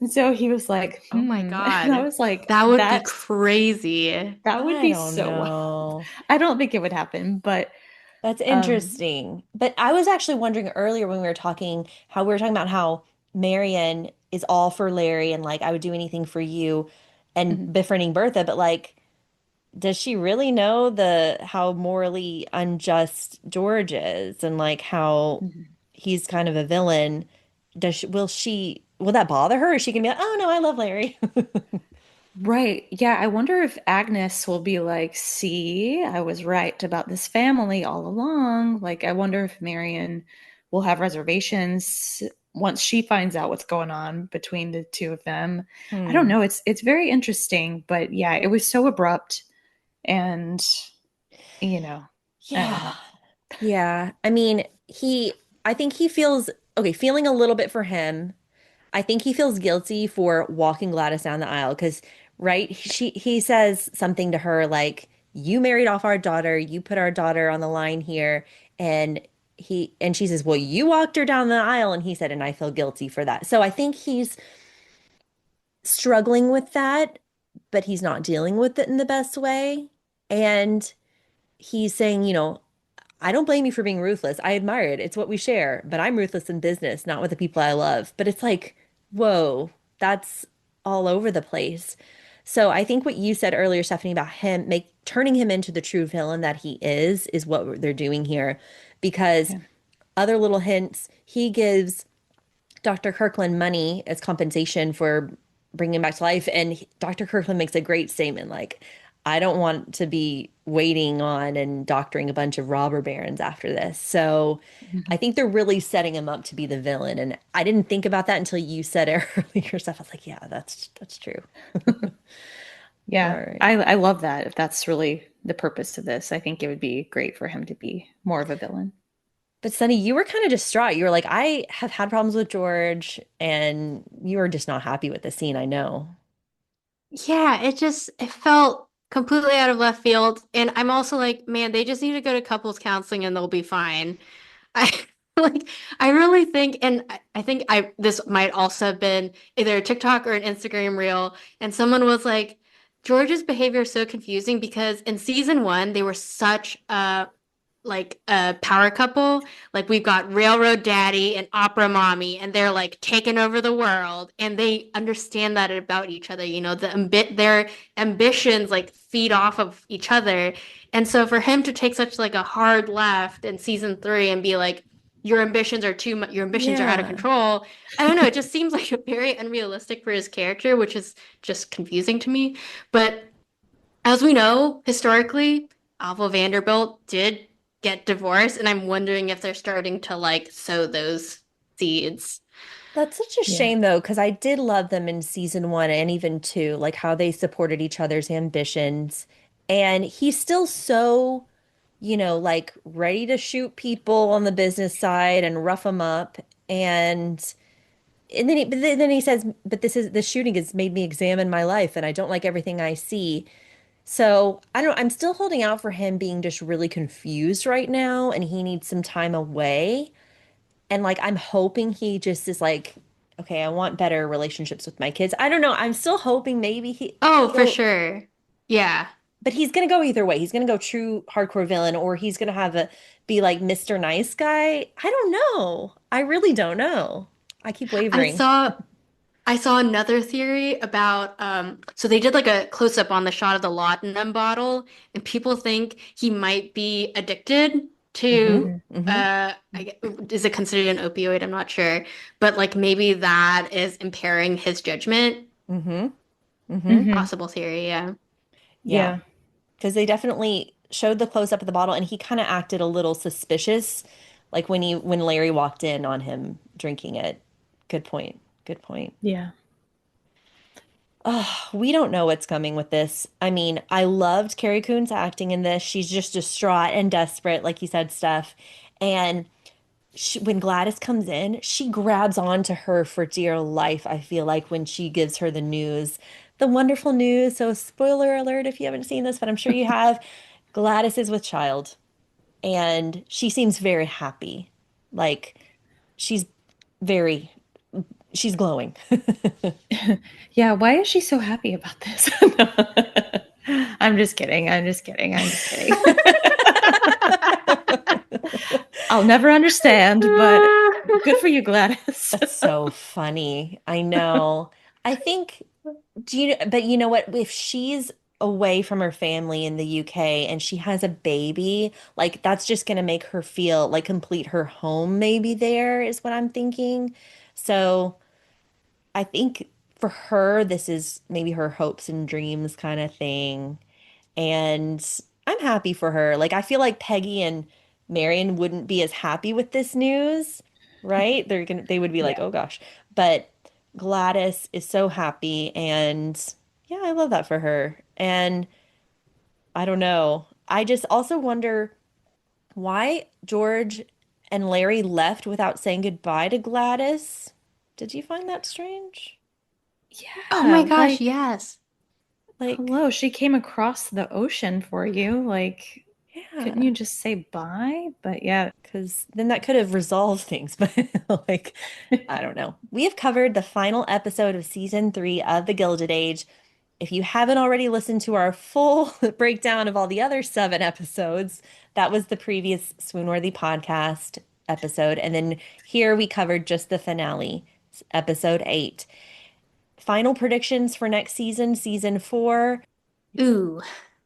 Speaker 2: And so he was like,
Speaker 3: Oh my
Speaker 2: And I
Speaker 3: God.
Speaker 2: was like,
Speaker 3: That would be crazy.
Speaker 2: that would
Speaker 1: I
Speaker 2: be
Speaker 1: don't
Speaker 2: so wild.
Speaker 1: know.
Speaker 2: I don't think it would happen, but
Speaker 1: That's
Speaker 2: um
Speaker 1: interesting. But I was actually wondering earlier when we were talking how we were talking about how Marion is all for Larry and like I would do anything for you and
Speaker 2: mhm,
Speaker 1: befriending Bertha, but like does she really know the how morally unjust George is and like how
Speaker 2: mhm.
Speaker 1: he's kind of a villain? Will that bother her? Or is she gonna be like, oh no, I love Larry?
Speaker 2: Right. Yeah, I wonder if Agnes will be like, see, I was right about this family all along. Like, I wonder if Marion will have reservations once she finds out what's going on between the two of them. I don't
Speaker 1: Hmm.
Speaker 2: know. It's very interesting, but yeah, it was so abrupt and you know, I don't
Speaker 1: Yeah.
Speaker 2: know.
Speaker 1: Yeah. I mean, I think he feels, okay, feeling a little bit for him. I think he feels guilty for walking Gladys down the aisle because, right, he says something to her like, "You married off our daughter. You put our daughter on the line here." And and she says, "Well, you walked her down the aisle." And he said, "And I feel guilty for that." So I think he's struggling with that, but he's not dealing with it in the best way. And he's saying, I don't blame you for being ruthless. I admire it. It's what we share. But I'm ruthless in business, not with the people I love. But it's like, whoa, that's all over the place. So I think what you said earlier, Stephanie, about him turning him into the true villain that he is what they're doing here. Because
Speaker 2: Yeah.
Speaker 1: other little hints, he gives Dr. Kirkland money as compensation for bringing him back to life. And Dr. Kirkland makes a great statement like, I don't want to be waiting on and doctoring a bunch of robber barons after this. So I
Speaker 2: Mhm.
Speaker 1: think they're really setting him up to be the villain. And I didn't think about that until you said it earlier stuff. I was like, yeah, that's true. All
Speaker 2: Yeah,
Speaker 1: right.
Speaker 2: I love that. If that's really the purpose of this, I think it would be great for him to be more of a villain.
Speaker 1: But Sunny, you were kind of distraught. You were like, I have had problems with George, and you were just not happy with the scene, I know.
Speaker 3: Yeah, it felt completely out of left field. And I'm also like, man, they just need to go to couples counseling and they'll be fine. I like I really think and I think I this might also have been either a TikTok or an Instagram reel, and someone was like, George's behavior is so confusing because in season one they were such a power couple. Like we've got Railroad Daddy and Opera Mommy, and they're like taking over the world, and they understand that about each other. Their ambitions like feed off of each other, and so for him to take such like a hard left in season three and be like, "Your ambitions are too much. Your ambitions are out of
Speaker 1: Yeah.
Speaker 3: control." I don't know. It just seems like a very unrealistic for his character, which is just confusing to me. But as we know, historically, Alva Vanderbilt did get divorced, and I'm wondering if they're starting to like sow those seeds.
Speaker 1: That's such a
Speaker 2: Yeah.
Speaker 1: shame though, because I did love them in season one and even two, like how they supported each other's ambitions. And he's still so, like ready to shoot people on the business side and rough them up. And but then he says, but this shooting has made me examine my life and I don't like everything I see. So I don't, I'm still holding out for him being just really confused right now and he needs some time away. And like, I'm hoping he just is like, okay, I want better relationships with my kids. I don't know. I'm still hoping maybe
Speaker 3: Oh, for
Speaker 1: he'll,
Speaker 3: sure. Yeah.
Speaker 1: but he's gonna go either way. He's gonna go true hardcore villain, or he's gonna be like Mr. Nice Guy. I don't know. I really don't know. I keep
Speaker 3: I
Speaker 1: wavering.
Speaker 3: saw I saw another theory about so they did like a close up on the shot of the laudanum bottle, and people think he might be addicted
Speaker 1: Mm-hmm.
Speaker 3: to
Speaker 1: Mm-hmm.
Speaker 3: is it considered an opioid? I'm not sure. But like maybe that is impairing his judgment.
Speaker 1: Mm-hmm. Mm-hmm.
Speaker 2: Hmm.
Speaker 3: Possible theory, yeah.
Speaker 1: Yeah.
Speaker 2: Yeah.
Speaker 1: Because they definitely showed the close up of the bottle and he kind of acted a little suspicious, like when Larry walked in on him drinking it. Good point. Good point.
Speaker 2: Yeah.
Speaker 1: Oh, we don't know what's coming with this. I mean, I loved Carrie Coon's acting in this. She's just distraught and desperate, like you said, Steph. And when Gladys comes in, she grabs onto her for dear life, I feel like, when she gives her the news, the wonderful news. So, spoiler alert if you haven't seen this, but I'm sure you have. Gladys is with child, and she seems very happy. Like, she's very, she's glowing.
Speaker 2: Yeah. Why is she so happy about this? I'm just kidding. I'm just kidding. I'm just kidding. I'll never understand, but good for you, Gladys.
Speaker 1: That's so funny. I know. I think, but you know what? If she's away from her family in the UK and she has a baby, like that's just going to make her feel like complete her home maybe there is what I'm thinking. So I think for her, this is maybe her hopes and dreams kind of thing. And I'm happy for her. Like I feel like Peggy and Marion wouldn't be as happy with this news, right? They would be like,
Speaker 2: Yeah.
Speaker 1: "Oh gosh." But Gladys is so happy and yeah, I love that for her. And I don't know. I just also wonder why George and Larry left without saying goodbye to Gladys. Did you find that strange?
Speaker 3: Oh my
Speaker 2: Yeah.
Speaker 3: gosh,
Speaker 2: Like,
Speaker 3: yes.
Speaker 1: Like,
Speaker 2: hello, she came across the ocean for you. Like, couldn't
Speaker 1: yeah.
Speaker 2: you just say bye? But yeah.
Speaker 1: Because then that could have resolved things, but like, I don't know. We have covered the final episode of season 3 of The Gilded Age. If you haven't already listened to our full breakdown of all the other 7 episodes, that was the previous Swoon-Worthy podcast episode. And then here we covered just the finale, episode 8. Final predictions for next season, season 4.
Speaker 3: Ooh,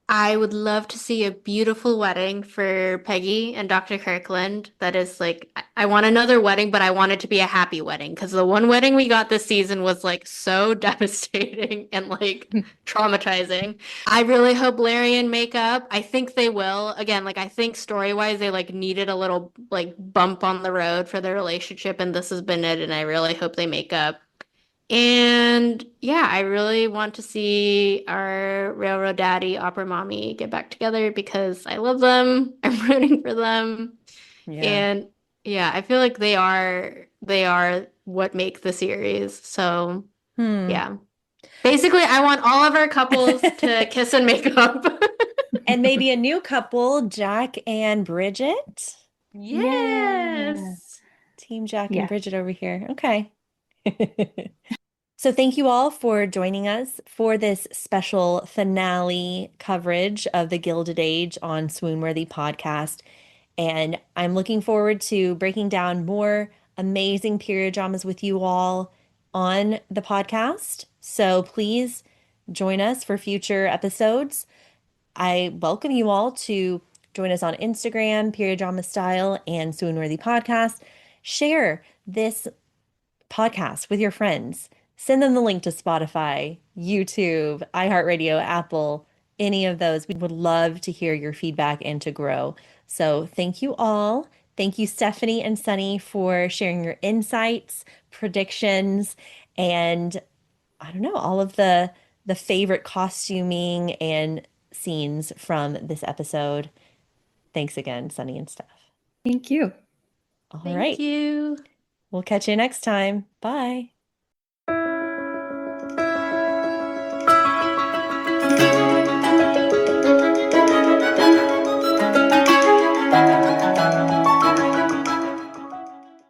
Speaker 3: I would love to see a beautiful wedding for Peggy and Dr. Kirkland. That is like, I want another wedding, but I want it to be a happy wedding because the one wedding we got this season was like so devastating and like traumatizing. I really hope Larry make up. I think they will. Again, like I think story-wise, they like needed a little like bump on the road for their relationship, and this has been it. And I really hope they make up. And yeah, I really want to see our Railroad Daddy, Opera Mommy get back together because I love them. I'm rooting for them.
Speaker 1: Yeah.
Speaker 3: And yeah, I feel like they are what make the series. So
Speaker 1: Hmm.
Speaker 3: yeah. Basically, I want all of our couples to kiss and make up.
Speaker 1: And maybe a new couple, Jack and Bridget.
Speaker 2: Yeah.
Speaker 3: Yes.
Speaker 1: Team Jack and
Speaker 2: Yeah.
Speaker 1: Bridget over here. Okay. So thank you all for joining us for this special finale coverage of the Gilded Age on Swoon-Worthy podcast. And I'm looking forward to breaking down more amazing period dramas with you all on the podcast. So please join us for future episodes. I welcome you all to join us on Instagram, Period Drama Style, and Swoon-Worthy Podcast. Share this podcast with your friends. Send them the link to Spotify, YouTube, iHeartRadio, Apple, any of those. We would love to hear your feedback and to grow. So thank you all. Thank you, Stephanie and Sunny, for sharing your insights, predictions, and I don't know, all of the favorite costuming and scenes from this episode. Thanks again, Sunny and Steph.
Speaker 2: Thank you.
Speaker 1: All
Speaker 3: Thank
Speaker 1: right.
Speaker 3: you.
Speaker 1: We'll catch you next time. Bye.